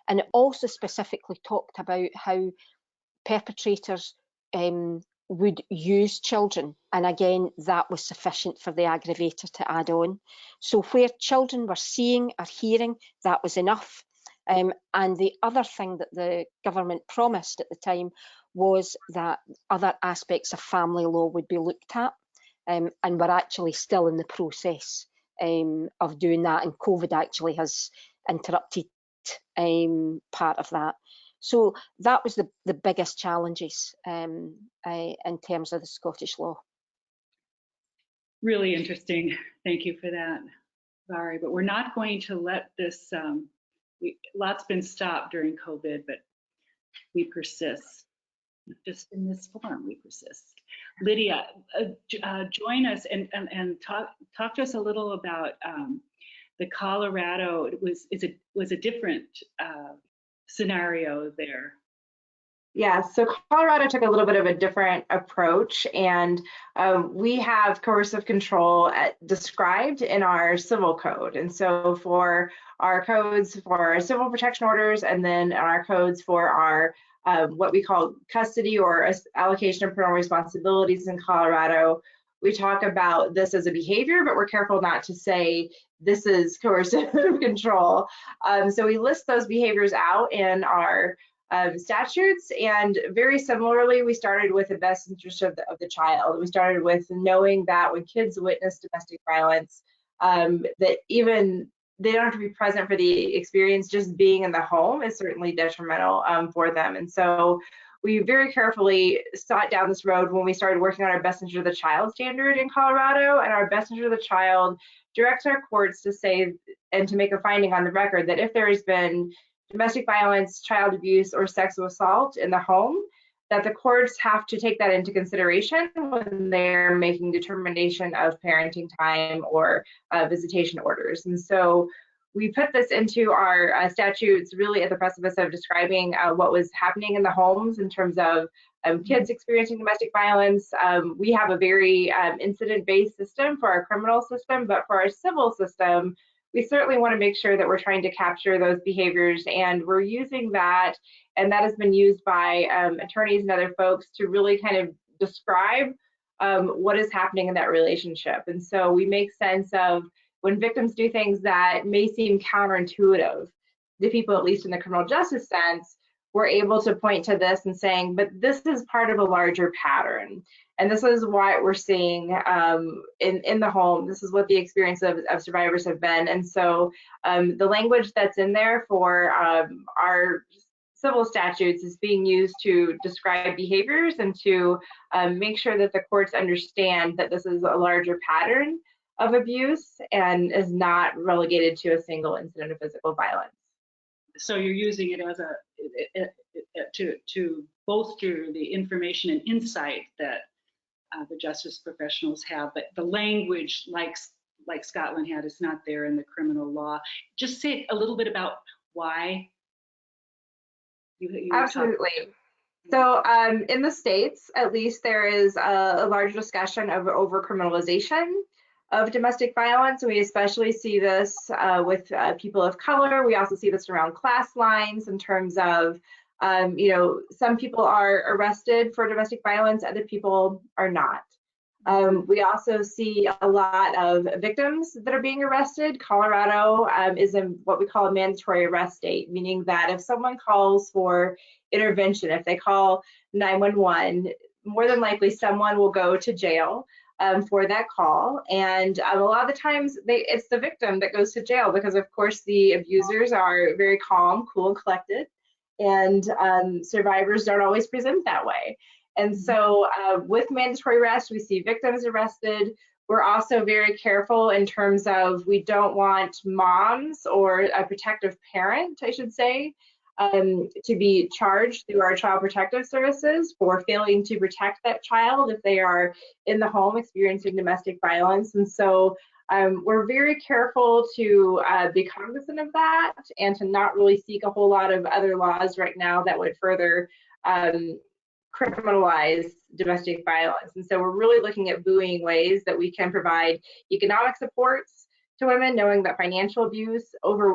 And it also specifically talked about how perpetrators would use children, and again that was sufficient for the aggravator to add on. So where children were seeing or hearing, that was enough. And the other thing that the government promised at the time was that other aspects of family law would be looked at, and we're actually still in the process of doing that, and COVID actually has interrupted part of that. So that was the biggest challenges in terms of the Scottish law. Really interesting. Thank you for that, Mhairi. But we're not going to let this, lots been stopped during COVID, but we persist. Just in this form, we persist. Lydia, join us and talk to us a little about the Colorado. It was a different scenario there. Yeah, so Colorado took a little bit of a different approach, and we have coercive control described in our civil code. And so for our codes for our civil protection orders, and then our codes for our what we call custody or allocation of parental responsibilities in Colorado, we talk about this as a behavior, but we're careful not to say this is coercive control. So we list those behaviors out in our statutes, and very similarly, we started with the best interest of the child. We started with knowing that when kids witness domestic violence, that even they don't have to be present for the experience, just being in the home is certainly detrimental for them. And so we very carefully sought down this road when we started working on our best interest of the child standard in Colorado, and our best interest of the child directs our courts to say and to make a finding on the record that if there has been domestic violence, child abuse, or sexual assault in the home, that the courts have to take that into consideration when they're making determination of parenting time or visitation orders. And so we put this into our statutes really at the precipice of describing what was happening in the homes in terms of kids experiencing domestic violence. We have a very incident-based system for our criminal system, but for our civil system, we certainly want to make sure that we're trying to capture those behaviors, and we're using that, and that has been used by attorneys and other folks to really kind of describe what is happening in that relationship. And so we make sense of when victims do things that may seem counterintuitive to people, at least in the criminal justice sense, we're able to point to this and saying, but this is part of a larger pattern. And this is what we're seeing in the home. This is what the experience of survivors have been. And so the language that's in there for our civil statutes is being used to describe behaviors and to make sure that the courts understand that this is a larger pattern of abuse and is not relegated to a single incident of physical violence. So you're using it as to bolster the information and insight that the justice professionals have, but the language, like Scotland had, is not there in the criminal law. Just say a little bit about why. You Absolutely. So in the States, at least, there is a large discussion of overcriminalization of domestic violence. We especially see this with people of color. We also see this around class lines in terms of, some people are arrested for domestic violence, other people are not. We also see a lot of victims that are being arrested. Colorado is in what we call a mandatory arrest state, meaning that if someone calls for intervention, if they call 911, more than likely someone will go to jail for that call. And a lot of the times it's the victim that goes to jail because, of course, the abusers are very calm, cool, and collected. And survivors don't always present that way. And so with mandatory arrest, we see victims arrested. We're also very careful in terms of we don't want moms or a protective parent, I should say, to be charged through our child protective services for failing to protect that child if they are in the home experiencing domestic violence. And so we're very careful to be cognizant of that and to not really seek a whole lot of other laws right now that would further criminalize domestic violence. And so we're really looking at buoying ways that we can provide economic supports to women, knowing that financial abuse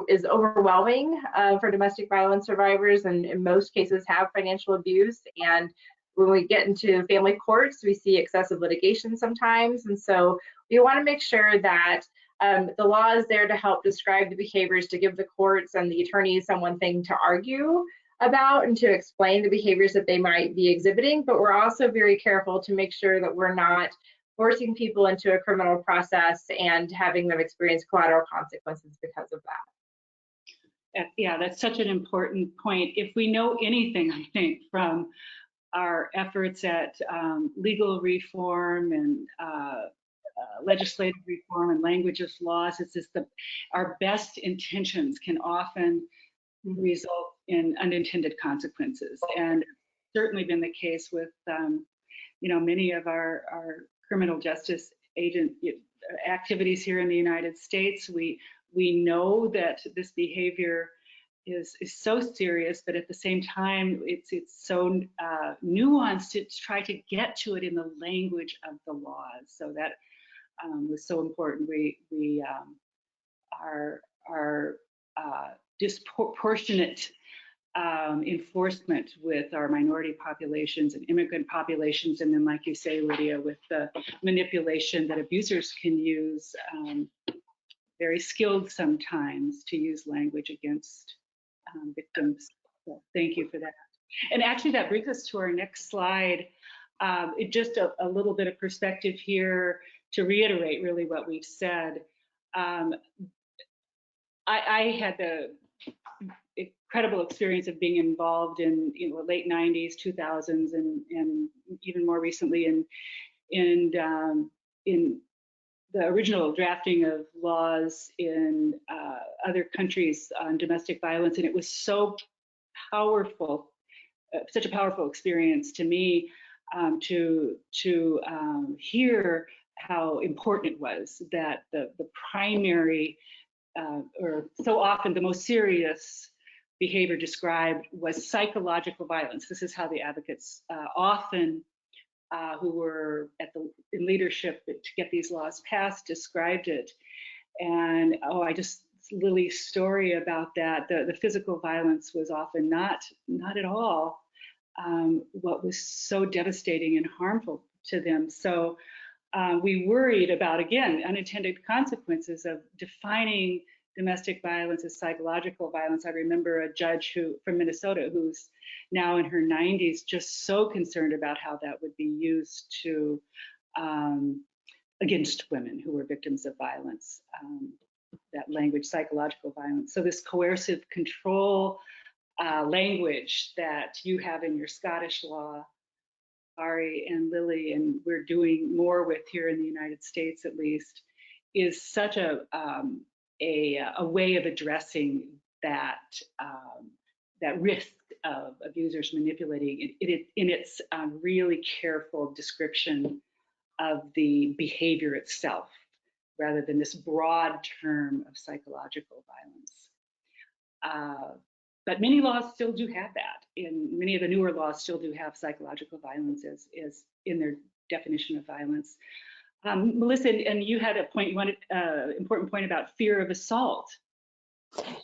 is overwhelming for domestic violence survivors, and in most cases have financial abuse. And when we get into family courts, we see excessive litigation sometimes. And so we want to make sure that the law is there to help describe the behaviors, to give the courts and the attorneys someone thing to argue about and to explain the behaviors that they might be exhibiting. But we're also very careful to make sure that we're not forcing people into a criminal process and having them experience collateral consequences because of that. Yeah, that's such an important point. If we know anything, I think, from our efforts at legal reform and legislative reform and languages laws, it's just our best intentions can often result in unintended consequences. And it's certainly been the case with many of our criminal justice agent activities here in the United States. We know that this behavior is so serious, but at the same time, it's so nuanced to try to get to it in the language of the laws. So that was so important. Our disproportionate enforcement with our minority populations and immigrant populations, and then, like you say, Lydia, with the manipulation that abusers can use, very skilled sometimes, to use language against victims. So thank you for that. And actually, that brings us to our next slide. Just a little bit of perspective here to reiterate really what we've said. I had the incredible experience of being involved in late 90s, 2000s, and even more recently in the original drafting of laws in other countries on domestic violence, and it was so powerful, such a powerful experience to me to hear how important it was that the primary or so often the most serious behavior described was psychological violence. This is how the advocates often who were in leadership to get these laws passed described it. And Lily's story about that, the physical violence was often not at all what was so devastating and harmful to them. So we worried about, again, unintended consequences of defining domestic violence as psychological violence. I remember a judge from Minnesota who's now in her 90s, just so concerned about how that would be used to against women who were victims of violence, that language, psychological violence. So this coercive control language that you have in your Scottish law, Mhairi and Lily, and we're doing more with here in the United States at least, is such a way of addressing that risk of abusers manipulating it in its really careful description of the behavior itself, rather than this broad term of psychological violence. But many laws still do have that, and many of the newer laws still do have psychological violence as in their definition of violence. Melissa, and you had a point, important point about fear of assault.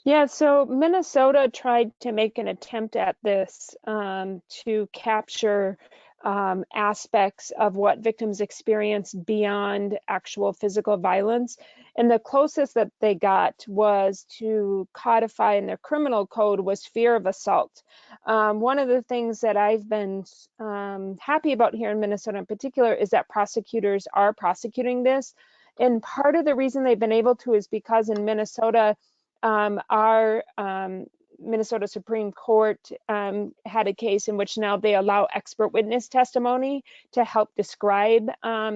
Yeah, so Minnesota tried to make an attempt at this to capture aspects of what victims experience beyond actual physical violence. And the closest that they got was to codify in their criminal code was fear of assault. One of the things that I've been happy about here in Minnesota in particular is that prosecutors are prosecuting this. And part of the reason they've been able to is because in Minnesota, our Minnesota Supreme Court had a case in which now they allow expert witness testimony to help describe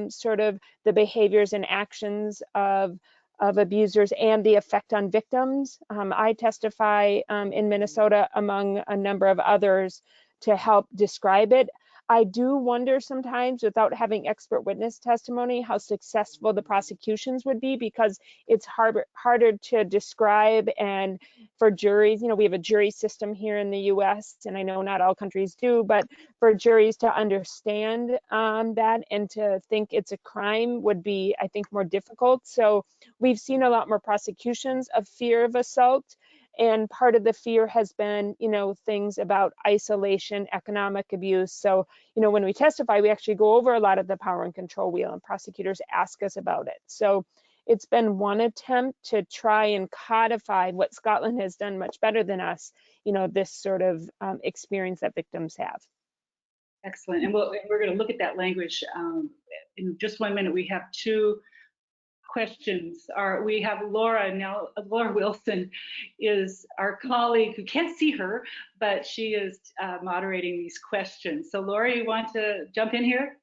sort of the behaviors and actions of of abusers and the effect on victims. I testify in Minnesota among a number of others to help describe it. I do wonder sometimes, without having expert witness testimony, how successful the prosecutions would be, because it's harder to describe. And for juries, you know, we have a jury system here in the US, and I know not all countries do, but for juries to understand that and to think it's a crime would be, I think, more difficult. So we've seen a lot more prosecutions of fear of assault. And part of the fear has been, you know, things about isolation, economic abuse. So, you know, when we testify, we actually go over a lot of the power and control wheel, and prosecutors ask us about it. So it's been one attempt to try and codify what Scotland has done much better than us, you know, this sort of experience that victims have. Excellent. And we're going to look at that language in just 1 minute. We have 2 questions. We have Laura now. Laura Wilson is our colleague who can't see her, but she is moderating these questions. So Laura, you want to jump in here?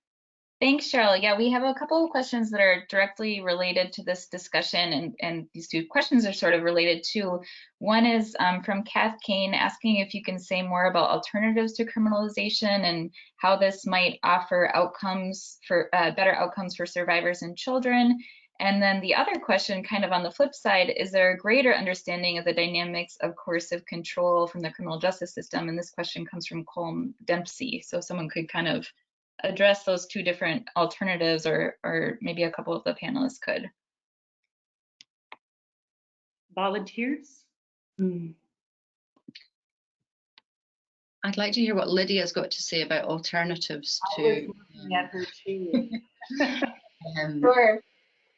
Thanks, Cheryl. Yeah, we have a couple of questions that are directly related to this discussion, and these 2 questions are sort of related too. One is from Kath Kane, asking if you can say more about alternatives to criminalization and how this might offer outcomes for better outcomes for survivors and children. And then the other question, kind of on the flip side, is there a greater understanding of the dynamics of coercive control from the criminal justice system? And this question comes from Colm Dempsey. So someone could kind of address those 2 different alternatives, or maybe a couple of the panelists could. Volunteers? I'd like to hear what Lydia's got to say about alternatives I to was looking at her too. Sure.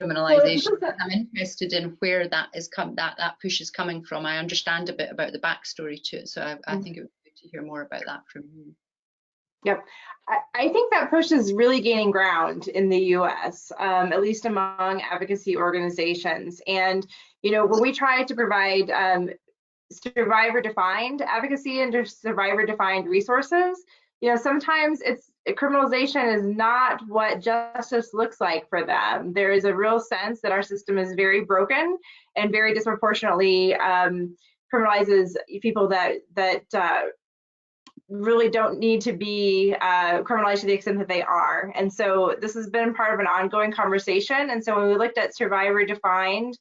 Criminalization. So I'm interested in where that is that push is coming from. I understand a bit about the backstory to it, so I think it would be good to hear more about that from you. Yep. I think that push is really gaining ground in the US, at least among advocacy organizations. And, you know, when we try to provide survivor-defined advocacy and survivor-defined resources, you know, sometimes criminalization is not what justice looks like for them. There is a real sense that our system is very broken and very disproportionately criminalizes people that really don't need to be criminalized to the extent that they are. And so this has been part of an ongoing conversation. And so when we looked at survivor-defined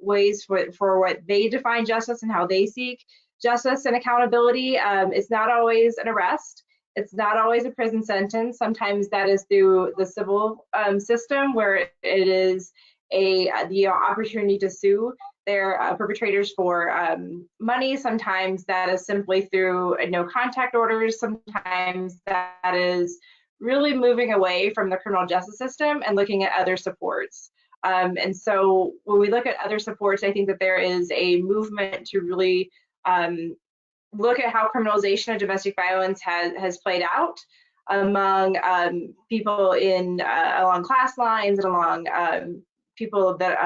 ways for what they define justice and how they seek justice and accountability, it's not always an arrest. It's not always a prison sentence. Sometimes that is through the civil system, where it is the opportunity to sue their perpetrators for money. Sometimes that is simply through no contact orders. Sometimes that is really moving away from the criminal justice system and looking at other supports. And so when we look at other supports, I think that there is a movement to really look at how criminalization of domestic violence has played out among people along class lines and along people that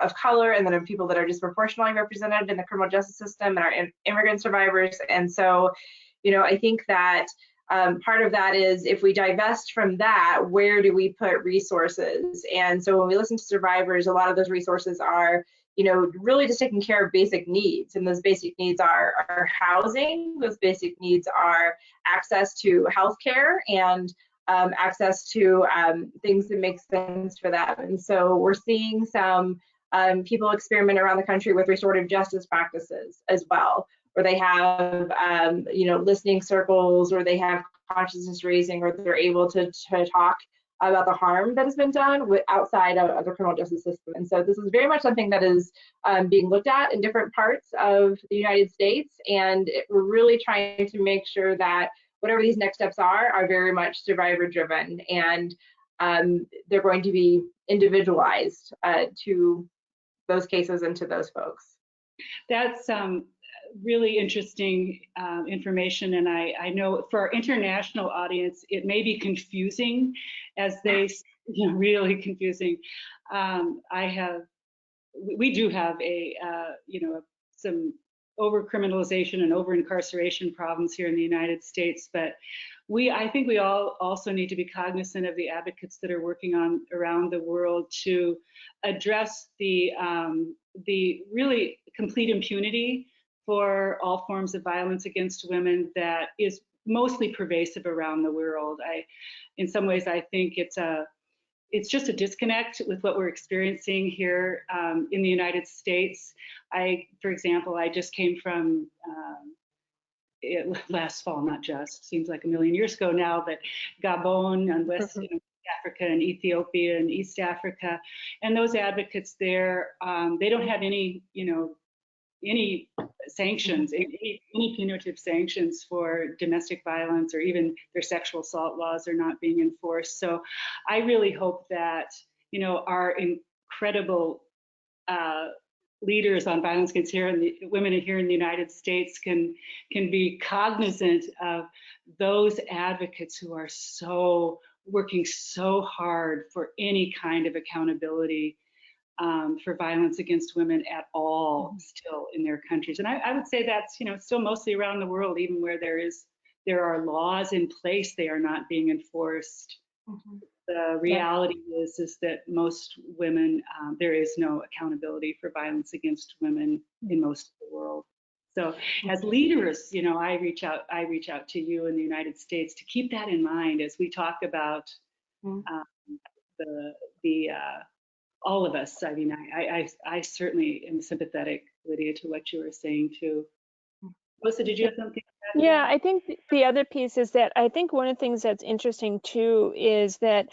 of color, and then people that are disproportionately represented in the criminal justice system and our immigrant survivors. And so, you know, I think that part of that is, if we divest from that, where do we put resources? And so when we listen to survivors, a lot of those resources are, you know, really just taking care of basic needs. And those basic needs are housing. Those basic needs are access to healthcare and access to things that make sense for them. And so we're seeing some people experiment around the country with restorative justice practices as well, where they have, you know, listening circles, or they have consciousness raising, or they're able to talk about the harm that has been done outside of the criminal justice system. And so this is very much something that is being looked at in different parts of the United States. And we're really trying to make sure that whatever these next steps are very much survivor driven, and they're going to be individualized to those cases and to those folks. That's really interesting information, and I know for our international audience it may be confusing, as they, you know, really confusing. We do have you know, some over-criminalization and over-incarceration problems here in the United States, but I think we all also need to be cognizant of the advocates that are working on around the world to address the really complete impunity for all forms of violence against women that is mostly pervasive around the world. In some ways, I think it's just a disconnect with what we're experiencing here in the United States. For example, I just came from last fall, not just, seems like a million years ago now, but Gabon and West Africa and Ethiopia and East Africa. And those advocates there, they don't have any sanctions, any punitive sanctions for domestic violence, or even their sexual assault laws are not being enforced. So I really hope that, our incredible leaders on violence against women here in the United States can be cognizant of those advocates who are working so hard for any kind of accountability for violence against women at all still in their countries. And I would say that's, still mostly around the world, even where there are laws in place, they are not being enforced. The reality is that most women, there is no accountability for violence against women in most of the world. So as leaders, I reach out to you in the United States to keep that in mind as we talk about all of us. I mean, I certainly am sympathetic, Lydia, to what you were saying too. Melissa, did you have something? Yeah, I think the other piece is that I think one of the things that's interesting too is that,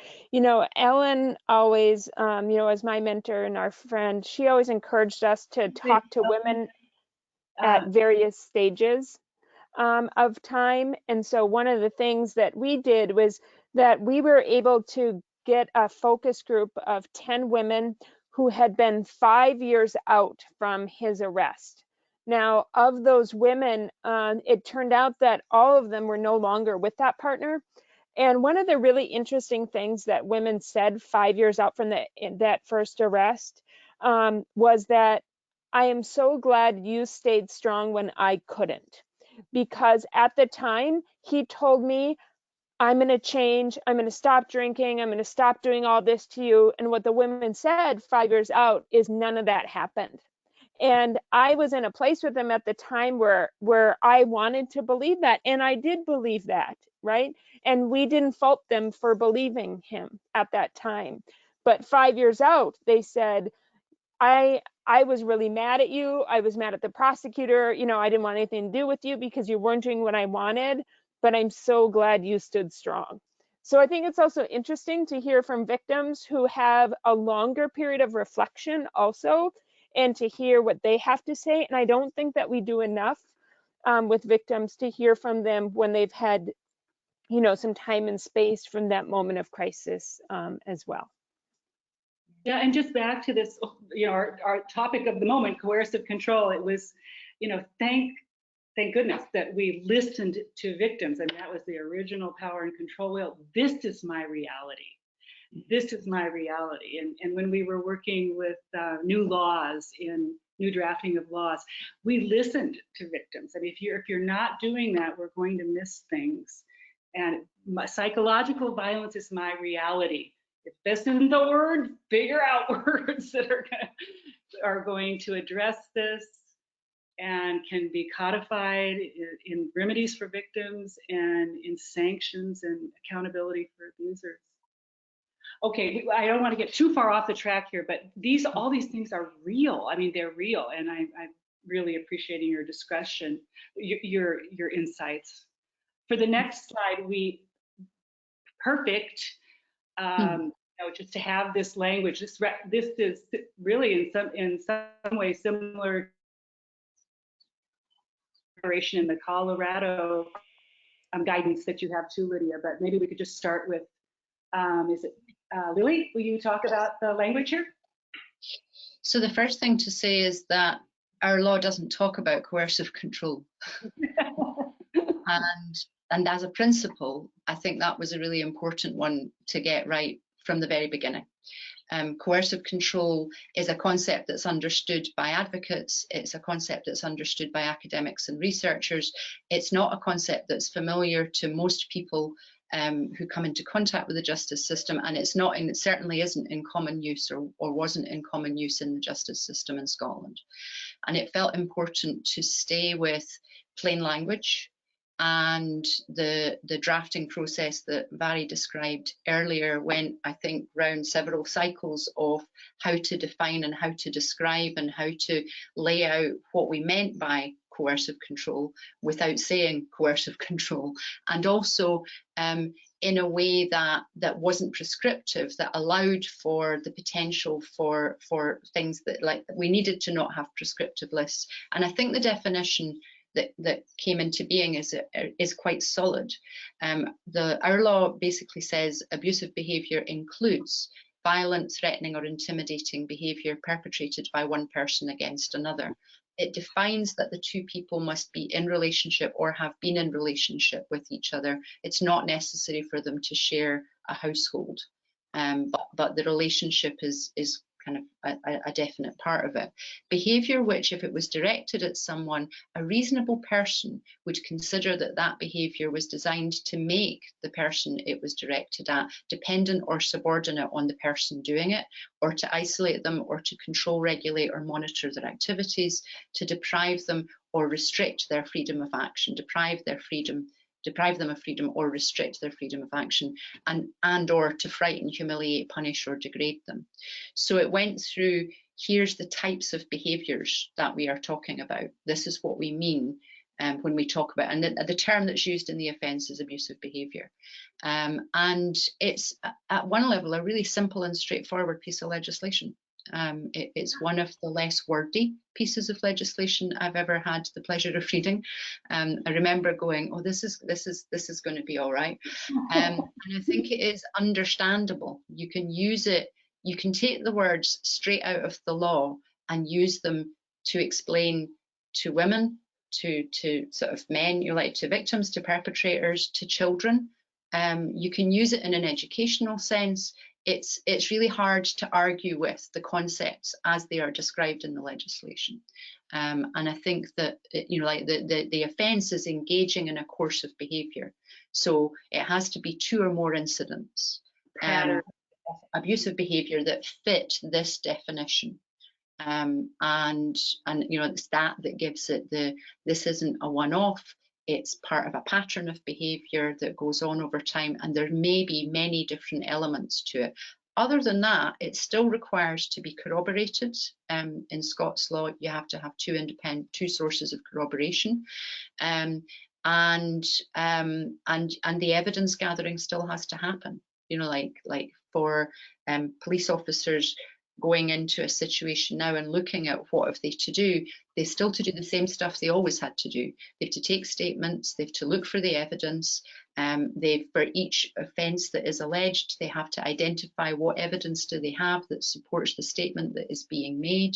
Ellen always, as my mentor and our friend, she always encouraged us to talk to women at various stages of time. And so one of the things that we did was that we were able to get a focus group of 10 women who had been 5 years out from his arrest. Now, of those women, it turned out that all of them were no longer with that partner. And one of the really interesting things that women said 5 years out from that first arrest was that, I am so glad you stayed strong when I couldn't. Because at the time, he told me, I'm going to change, I'm going to stop drinking, I'm going to stop doing all this to you. And what the women said 5 years out is none of that happened. And I was in a place with them at the time where I wanted to believe that. And I did believe that, right? And we didn't fault them for believing him at that time. But 5 years out, they said, I was really mad at you. I was mad at the prosecutor. I didn't want anything to do with you because you weren't doing what I wanted, but I'm so glad you stood strong. So I think it's also interesting to hear from victims who have a longer period of reflection also, and to hear what they have to say. And I don't think that we do enough with victims to hear from them when they've had, some time and space from that moment of crisis as well. Yeah, and just back to this, our topic of the moment, coercive control. It was, thank goodness that we listened to victims. I mean, that was the original power and control wheel. This is my reality. This is my reality. And when we were working with new drafting of laws, we listened to victims. I mean, if you're not doing that, we're going to miss things. And psychological violence is my reality. If this isn't the word, figure out words that are going to address this and can be codified in remedies for victims and in sanctions and accountability for abusers. Okay, I don't want to get too far off the track here, but all these things are real. I mean, they're real, and I'm really appreciating your discussion, your insights. For the next slide, just to have this language. This is really in some ways similar in the Colorado guidance that you have too, Lydia. But maybe we could just start with, Lily? Will you talk about the language here? So the first thing to say is that our law doesn't talk about coercive control. And as a principle, I think that was a really important one to get right from the very beginning. Coercive control is a concept that's understood by advocates. It's a concept that's understood by academics and researchers. It's not a concept that's familiar to most people who come into contact with the justice system, and it's not, and it certainly isn't in common use, or wasn't in common use in the justice system in Scotland. And it felt important to stay with plain language, and the drafting process that Mhairi described earlier went, I think, round several cycles of how to define and how to describe and how to lay out what we meant by coercive control without saying coercive control, and also in a way that wasn't prescriptive, that allowed for the potential for things that, like, we needed to not have prescriptive lists. And I think the definition that came into being is quite solid. Our law basically says abusive behaviour includes violent, threatening or intimidating behaviour perpetrated by one person against another. It defines that the two people must be in relationship or have been in relationship with each other. It's not necessary for them to share a household, but the relationship is kind of a definite part of it. Behaviour which, if it was directed at someone, a reasonable person would consider that that behaviour was designed to make the person it was directed at dependent or subordinate on the person doing it, or to isolate them, or to control, regulate or monitor their activities, to deprive them or restrict their freedom of action, deprive them of freedom or restrict their freedom of action, and or to frighten, humiliate, punish or degrade them. So it went through, here's the types of behaviours that we are talking about. This is what we mean when we talk about, and the term that's used in the offence is abusive behaviour. And it's, at one level, a really simple and straightforward piece of legislation. It's one of the less wordy pieces of legislation I've ever had the pleasure of reading. I remember going, oh, this is going to be all right. And I think it is understandable. You can use it, you can take the words straight out of the law and use them to explain to women, to sort of men, to victims, to perpetrators, to children. You can use it in an educational sense. It's really hard to argue with the concepts as they are described in the legislation. And I think that, the offence is engaging in a course of behaviour. So it has to be 2 or more incidents of abusive behaviour that fit this definition. And it's that gives it this isn't a one-off. It's part of a pattern of behaviour that goes on over time, and there may be many different elements to it. Other than that, it still requires to be corroborated. In Scots law, you have to have 2 sources of corroboration, and the evidence gathering still has to happen. Like for police officers going into a situation now and looking at what have they to do, they still to do the same stuff they always had to do. They have to take statements, they have to look for the evidence, for each offence that is alleged, they have to identify what evidence do they have that supports the statement that is being made.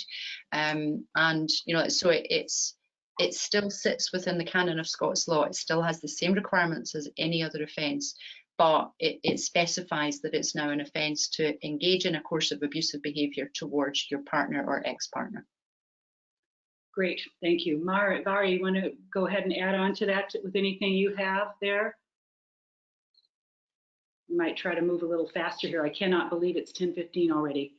So it still sits within the canon of Scots law. It still has the same requirements as any other offence, but it specifies that it's now an offence to engage in a course of abusive behaviour towards your partner or ex-partner. Great, thank you. Mhairi, you want to go ahead and add on to that with anything you have there? You might try to move a little faster here. I cannot believe it's 10:15 already.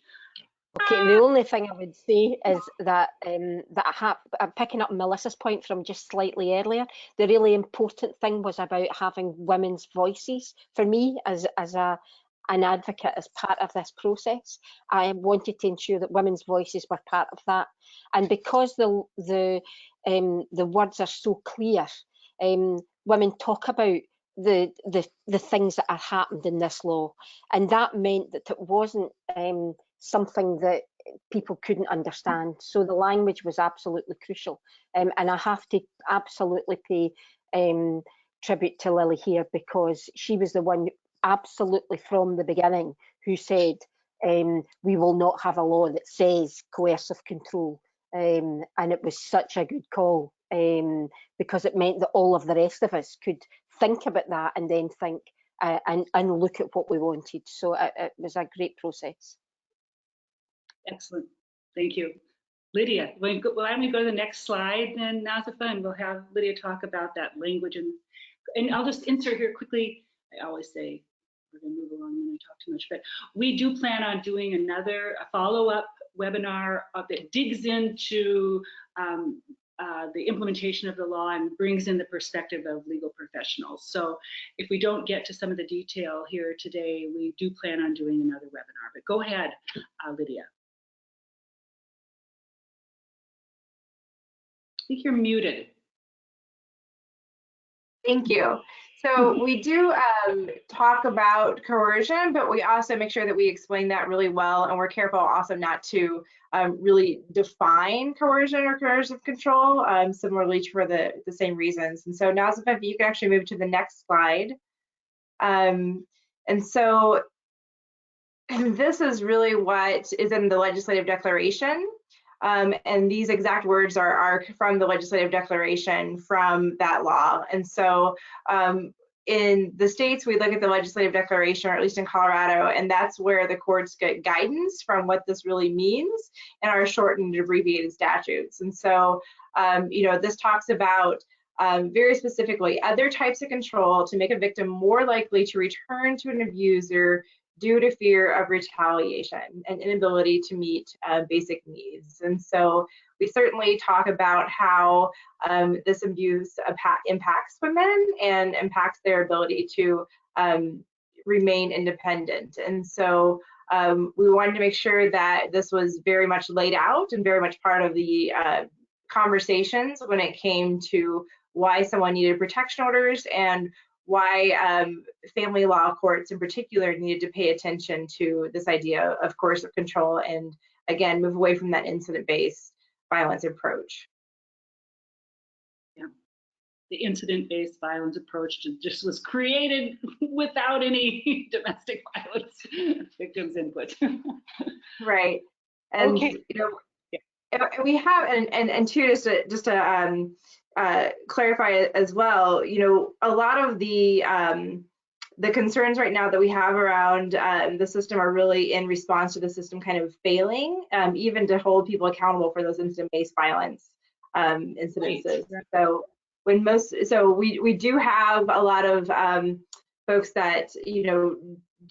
Okay, the only thing I would say is that I'm picking up Melissa's point from just slightly earlier. The really important thing was about having women's voices. For me, as an advocate, as part of this process, I wanted to ensure that women's voices were part of that. And because the words are so clear, women talk about the things that have happened in this law, and that meant that it wasn't something that people couldn't understand. So the language was absolutely crucial, and I have to absolutely pay tribute to Lily here, because she was the one absolutely from the beginning who said we will not have a law that says coercive control, and it was such a good call, because it meant that all of the rest of us could think about that and then think and look at what we wanted. So it was a great process. Excellent. Thank you. Lydia, why don't we go to the next slide then, Nazifa, and we'll have Lydia talk about that language. And I'll just insert here quickly. I always say we're going to move along when I talk too much, but we do plan on doing a follow-up webinar that digs into the implementation of the law and brings in the perspective of legal professionals. So if we don't get to some of the detail here today, we do plan on doing another webinar. But go ahead, Lydia. I think you're muted. Thank you. So we do talk about coercion, but we also make sure that we explain that really well, and we're careful also not to really define coercion or coercive control, similarly for the same reasons. And so Nazifa, if you can actually move to the next slide. And so this is really what is in the legislative declaration. And these exact words are from the legislative declaration from that law. And so in the states, we look at the legislative declaration, or at least in Colorado, and that's where the courts get guidance from what this really means in our shortened abbreviated statutes. And so, this talks about very specifically other types of control to make a victim more likely to return to an abuser due to fear of retaliation and inability to meet basic needs. And so we certainly talk about how this abuse impacts women and impacts their ability to remain independent. And so we wanted to make sure that this was very much laid out and very much part of the conversations when it came to why someone needed protection orders and why family law courts in particular needed to pay attention to this idea of coercive control and, again, move away from that incident-based violence approach. Yeah, the incident-based violence approach just was created without any domestic violence victims' input. Right, and okay. We have, and too, just to clarify as well, a lot of the concerns right now that we have around the system are really in response to the system kind of failing, even to hold people accountable for those incident-based violence incidences. Right. So we do have a lot of folks that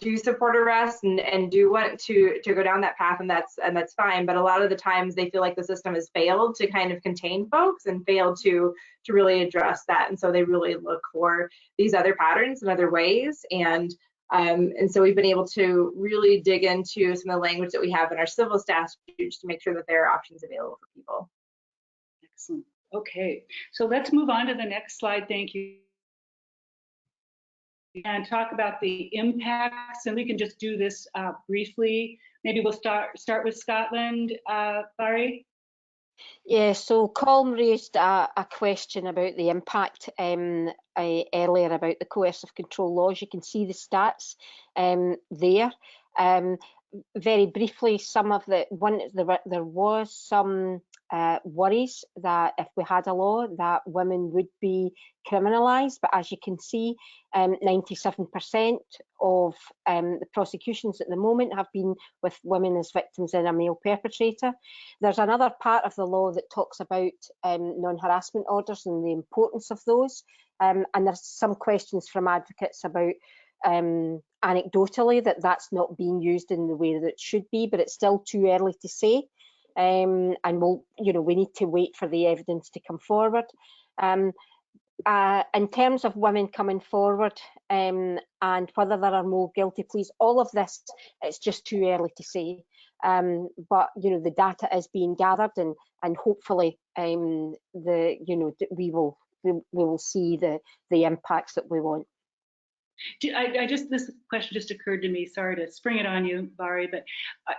do support arrest and do want to go down that path, and that's fine. But a lot of the times they feel like the system has failed to kind of contain folks and failed to really address that, and so they really look for these other patterns and other ways. And so we've been able to really dig into some of the language that we have in our civil statutes to make sure that there are options available for people. Excellent. Okay, so let's move on to the next slide. Thank you. And talk about the impacts, and we can just do this briefly. Maybe we'll start with Scotland, Mhairi. Yeah, so Colm raised a question about the impact earlier about the coercive control laws. You can see the stats there. Very briefly, there was some worries that if we had a law that women would be criminalised, but as you can see, 97% of the prosecutions at the moment have been with women as victims and a male perpetrator. There's another part of the law that talks about non-harassment orders and the importance of those, and there's some questions from advocates about anecdotally that's not being used in the way that it should be, but it's still too early to say. And we need to wait for the evidence to come forward. In terms of women coming forward and whether there are more guilty pleas, all of this, it's just too early to say. But the data is being gathered, and hopefully we will see the impacts that we want. This question just occurred to me. Sorry to spring it on you, Mhairi, but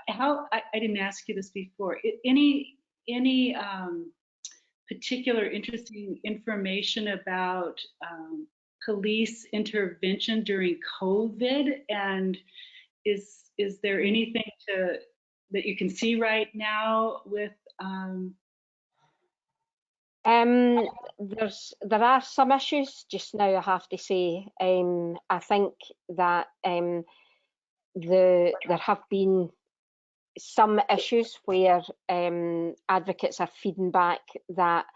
I didn't ask you this before. Any particular interesting information about police intervention during COVID, and is there anything that you can see right now with? There are some issues just now, I have to say. I think that there have been some issues where advocates are feeding back that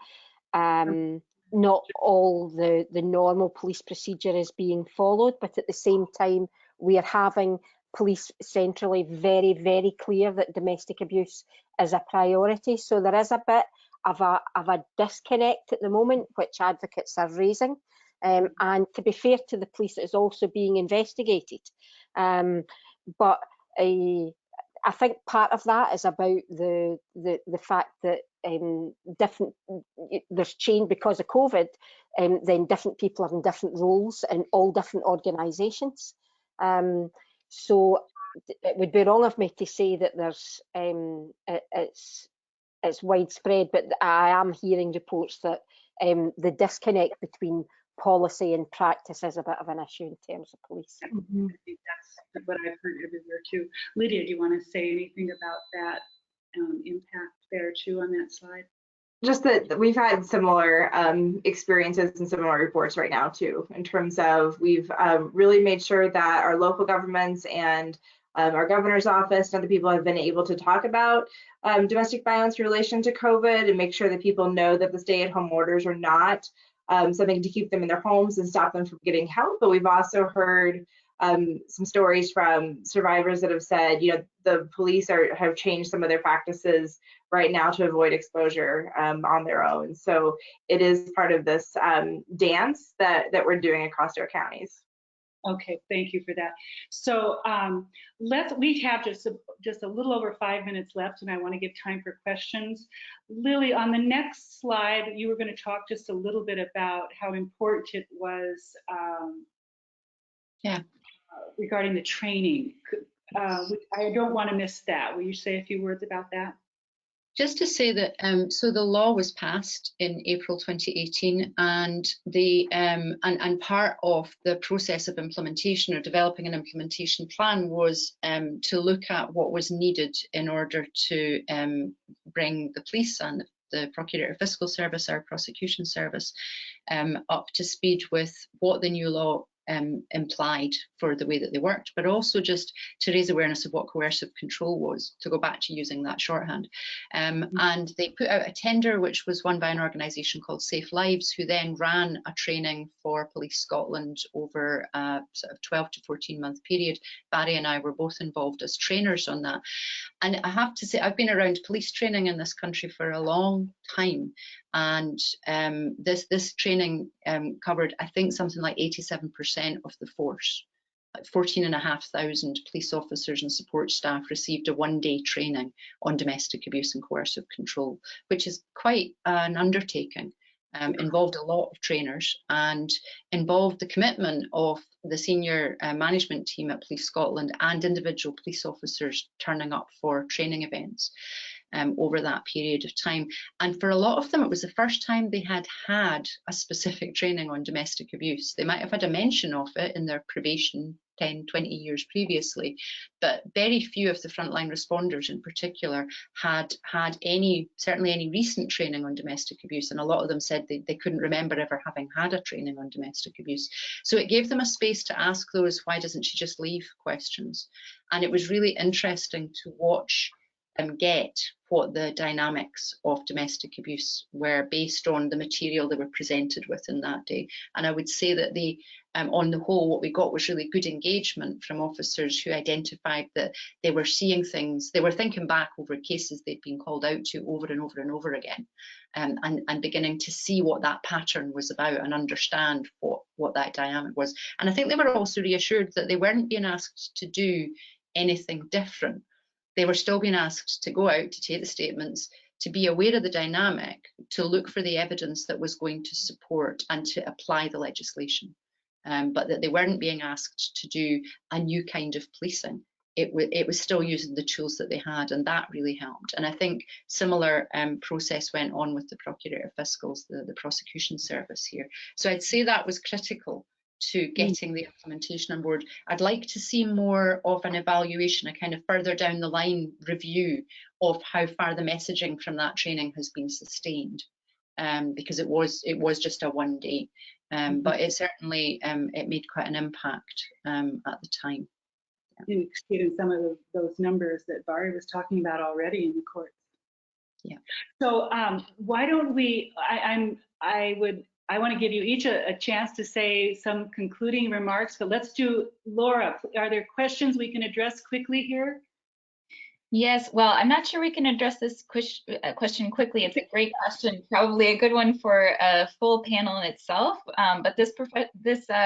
not all the normal police procedure is being followed, but at the same time we are having police centrally very, very clear that domestic abuse is a priority. So there is a bit of a disconnect at the moment, which advocates are raising. And to be fair to the police, it is also being investigated. But I think part of that is about the fact that there's change because of COVID. Then different people are in different roles in all different organisations. So it would be wrong of me to say that there's it's widespread, but I am hearing reports that the disconnect between policy and practice is a bit of an issue in terms of police. I think that's what I've heard everywhere too. Lydia, do you want to say anything about that impact there too on that slide? Just that we've had similar experiences and similar reports right now too, in terms of we've really made sure that our local governments and our governor's office and other people have been able to talk about domestic violence in relation to COVID and make sure that people know that the stay-at-home orders are not something to keep them in their homes and stop them from getting help. But we've also heard some stories from survivors that have said, you know, the police have changed some of their practices right now to avoid exposure on their own. So it is part of this dance that we're doing across our counties. Okay, thank you for that. So we have just a little over 5 minutes left, and I want to give time for questions. Lily, on the next slide, you were going to talk just a little bit about how important it was regarding the training. I don't want to miss that. Will you say a few words about that? Just to say that, so the law was passed in April 2018, and and part of the process of implementation or developing an implementation plan was to look at what was needed in order to bring the police and the Procurator Fiscal Service, our prosecution service, up to speed with what the new law implied for the way that they worked, but also just to raise awareness of what coercive control was, to go back to using that shorthand. And they put out a tender which was won by an organisation called Safe Lives, who then ran a training for Police Scotland over a sort of 12 to 14 month period. Barry and I were both involved as trainers on that. And I have to say, I've been around police training in this country for a long time. And this training covered, I think, something like 87% of the force. Like 14,500 police officers and support staff received a one-day training on domestic abuse and coercive control, which is quite an undertaking. Involved a lot of trainers and involved the commitment of the senior management team at Police Scotland and individual police officers turning up for training events over that period of time. And for a lot of them, it was the first time they had a specific training on domestic abuse. They might have had a mention of it in their probation 10, 20 years previously, but very few of the frontline responders in particular had certainly any recent training on domestic abuse, and a lot of them said they couldn't remember ever having had a training on domestic abuse. So it gave them a space to ask those "why doesn't she just leave" questions, and it was really interesting to watch them get what the dynamics of domestic abuse were based on the material they were presented with in that day. And I would say that on the whole, what we got was really good engagement from officers who identified that they were seeing things, they were thinking back over cases they'd been called out to over and over and over again, and beginning to see what that pattern was about and understand what that dynamic was. And I think they were also reassured that they weren't being asked to do anything different. They were still being asked to go out, to take the statements, to be aware of the dynamic, to look for the evidence that was going to support and to apply the legislation. But that they weren't being asked to do a new kind of policing. It was still using the tools that they had, and that really helped. And I think similar process went on with the Procurator Fiscals, the prosecution service here. So I'd say that was critical to getting the implementation on board. I'd like to see more of an evaluation, a kind of further down the line review of how far the messaging from that training has been sustained, because it was just a one day, but it certainly it made quite an impact at the time. exceeded some of those numbers that Mhairi was talking about already in the courts. Yeah. So why don't we? I want to give you each a chance to say some concluding remarks, but let's do Laura. Are there questions we can address quickly here? Yes, well, I'm not sure we can address this question quickly. It's a great question, probably a good one for a full panel in itself. But this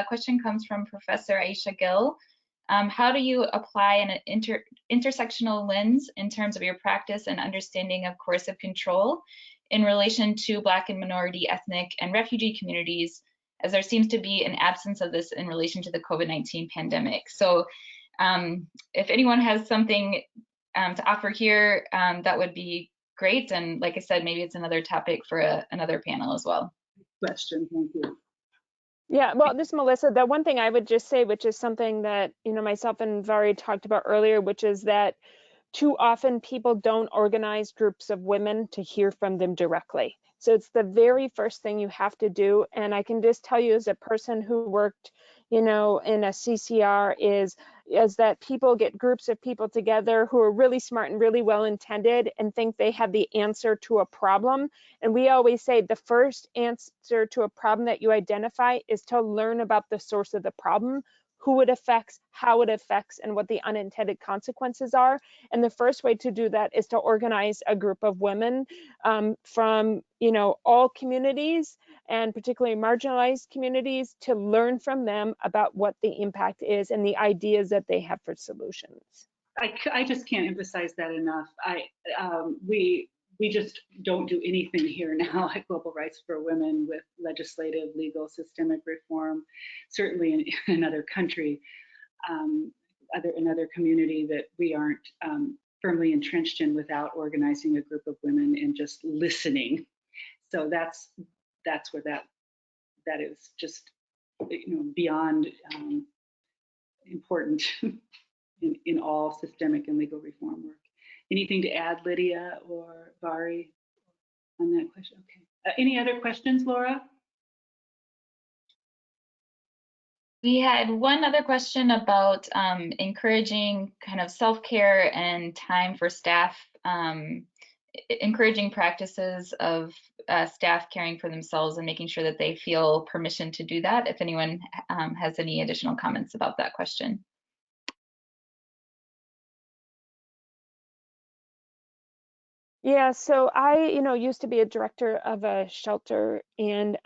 question comes from Professor Aisha Gill. How do you apply an intersectional lens in terms of your practice and understanding of coercive control in relation to Black and minority, ethnic, and refugee communities, as there seems to be an absence of this in relation to the COVID-19 pandemic? So if anyone has something to offer here, that would be great. And like I said, maybe it's another topic for another panel as well. Question, thank you. Yeah, well, this is Melissa. The one thing I would just say, which is something that, myself and Mhairi talked about earlier, which is that too often people don't organize groups of women to hear from them directly. So it's the very first thing you have to do. And I can just tell you as a person who worked, in a CCR is that people get groups of people together who are really smart and really well intended and think they have the answer to a problem. And we always say the first answer to a problem that you identify is to learn about the source of the problem, who it affects, how it affects, and what the unintended consequences are. And the first way to do that is to organize a group of women from, all communities, and particularly marginalized communities, to learn from them about what the impact is and the ideas that they have for solutions. I just can't emphasize that enough. We just don't do anything here now at Global Rights for Women with legislative, legal, systemic reform, certainly in another country, another community that we aren't firmly entrenched in without organizing a group of women and just listening. So that's where that is just beyond important in all systemic and legal reform work. Anything to add, Lydia or Mhairi, on that question? Okay. Any other questions, Laura? We had one other question about encouraging kind of self-care and time for staff, encouraging practices of staff caring for themselves and making sure that they feel permission to do that. If anyone has any additional comments about that question. Yeah, so I, used to be a director of a shelter, and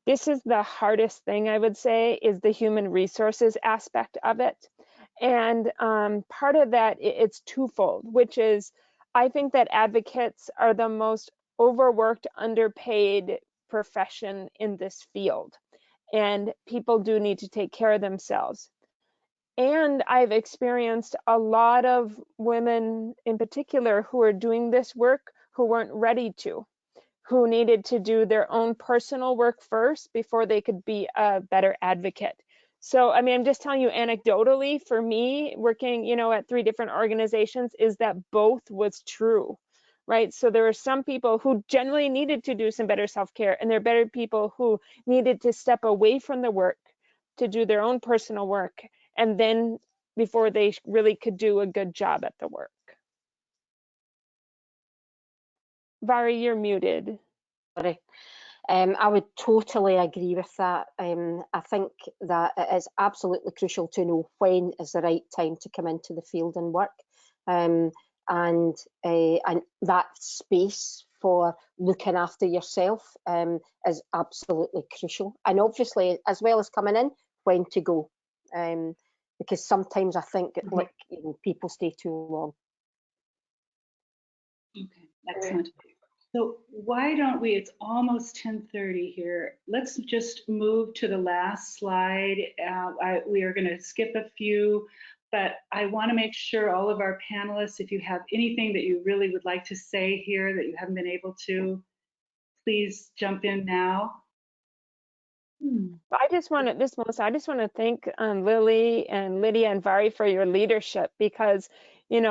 this is the hardest thing, I would say, is the human resources aspect of it. And part of that, it's twofold, which is I think that advocates are the most overworked, underpaid profession in this field, and people do need to take care of themselves. And I've experienced a lot of women in particular who are doing this work who weren't ready to, who needed to do their own personal work first before they could be a better advocate. So, I'm just telling you anecdotally, for me, working, at 3 different organizations, is that both was true, right? So there were some people who generally needed to do some better self-care, and there are better people who needed to step away from the work to do their own personal work, and then before they really could do a good job at the work. Mhairi, you're muted. Sorry. I would totally agree with that. I think that it is absolutely crucial to know when is the right time to come into the field and work, and that space for looking after yourself is absolutely crucial. And obviously, as well as coming in, when to go, because sometimes I think people stay too long. Okay, excellent. So why don't we, it's almost 10:30 here. Let's just move to the last slide. We are going to skip a few, but I want to make sure all of our panelists, if you have anything that you really would like to say here that you haven't been able to, please jump in now. I just want to thank Lily and Lydia and Mhairi for your leadership, because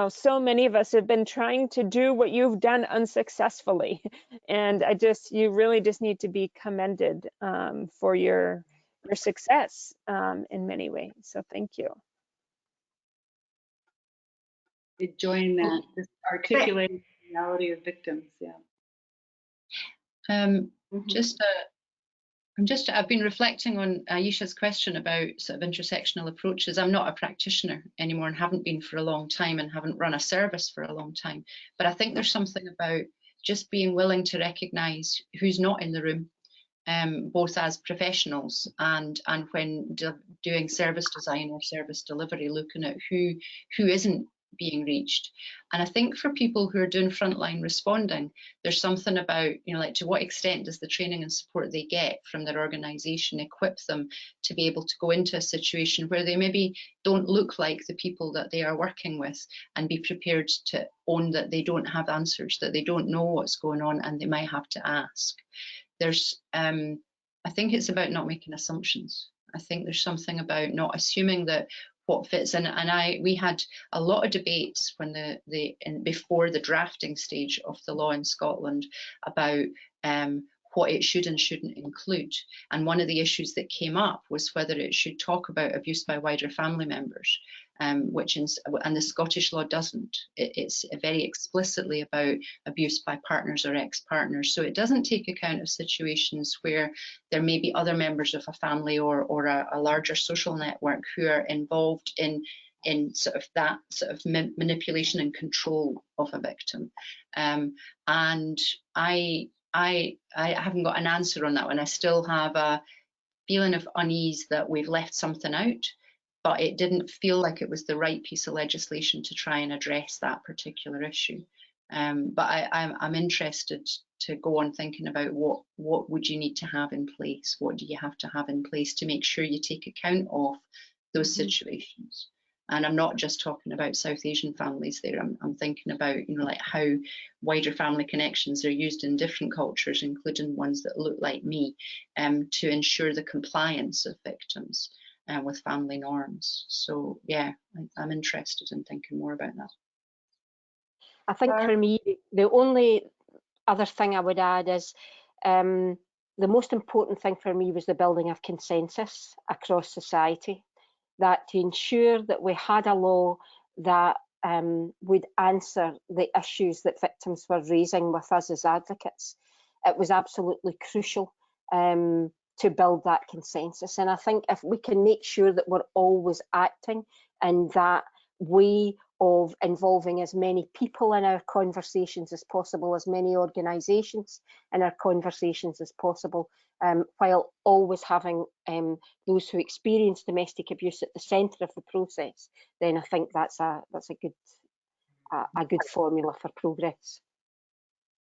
so many of us have been trying to do what you've done unsuccessfully, and you really just need to be commended for your success in many ways. So thank you. enjoying that, this articulating the reality of victims. Yeah. I've been reflecting on Aisha's question about sort of intersectional approaches. I'm not a practitioner anymore and haven't been for a long time and haven't run a service for a long time. But I think there's something about just being willing to recognise who's not in the room, both as professionals and when doing service design or service delivery, looking at who isn't being reached. And I think for people who are doing frontline responding, there's something about, you know, like to what extent does the training and support they get from their organisation equip them to be able to go into a situation where they maybe don't look like the people that they are working with, and be prepared to own that they don't have answers, that they don't know what's going on, and they might have to ask. There's, I think it's about not making assumptions. I think there's something about not assuming that what fits in. And we had a lot of debates when before the drafting stage of the law in Scotland about what it should and shouldn't include. And one of the issues that came up was whether it should talk about abuse by wider family members, and the Scottish law doesn't. It's very explicitly about abuse by partners or ex-partners. So it doesn't take account of situations where there may be other members of a family or a larger social network who are involved in sort of that sort of manipulation and control of a victim. And I haven't got an answer on that one. I still have a feeling of unease that we've left something out, but it didn't feel like it was the right piece of legislation to try and address that particular issue. But I'm interested to go on thinking about what would you need to have in place? What do you have to have in place to make sure you take account of those situations? And I'm not just talking about South Asian families there. I'm thinking about, you know, like how wider family connections are used in different cultures, including ones that look like me, to ensure the compliance of victims with family norms. So yeah, I'm interested in thinking more about that. I think for me, the only other thing I would add is the most important thing for me was the building of consensus across society, that to ensure that we had a law that would answer the issues that victims were raising with us as advocates. It was absolutely crucial to build that consensus. And I think if we can make sure that we're always acting in that way of involving as many people in our conversations as possible, as many organisations in our conversations as possible, while always having those who experience domestic abuse at the centre of the process, then I think that's a good formula for progress.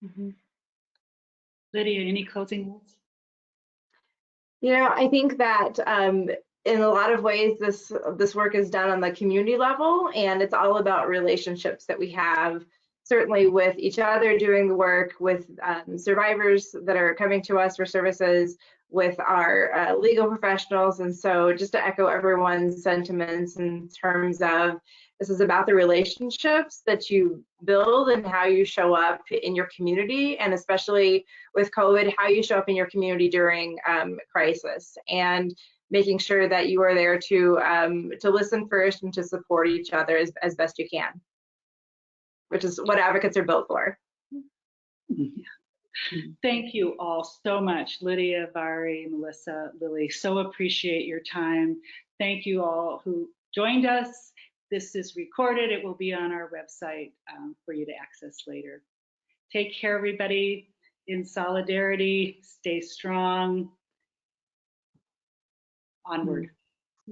Mm-hmm. Lydia, any closing words? You know, I think that in a lot of ways, this work is done on the community level, and it's all about relationships that we have, certainly with each other doing the work, with survivors that are coming to us for services, with our legal professionals. And so just to echo everyone's sentiments in terms of this is about the relationships that you build and how you show up in your community, and especially with COVID, how you show up in your community during crisis, and making sure that you are there to listen first and to support each other as best you can, which is what advocates are built for. Thank you all so much, Lydia, Mhairi, Melissa, Lily. So appreciate your time. Thank you all who joined us. This is recorded. It will be on our website for you to access later. Take care, everybody. In solidarity, stay strong. Onward.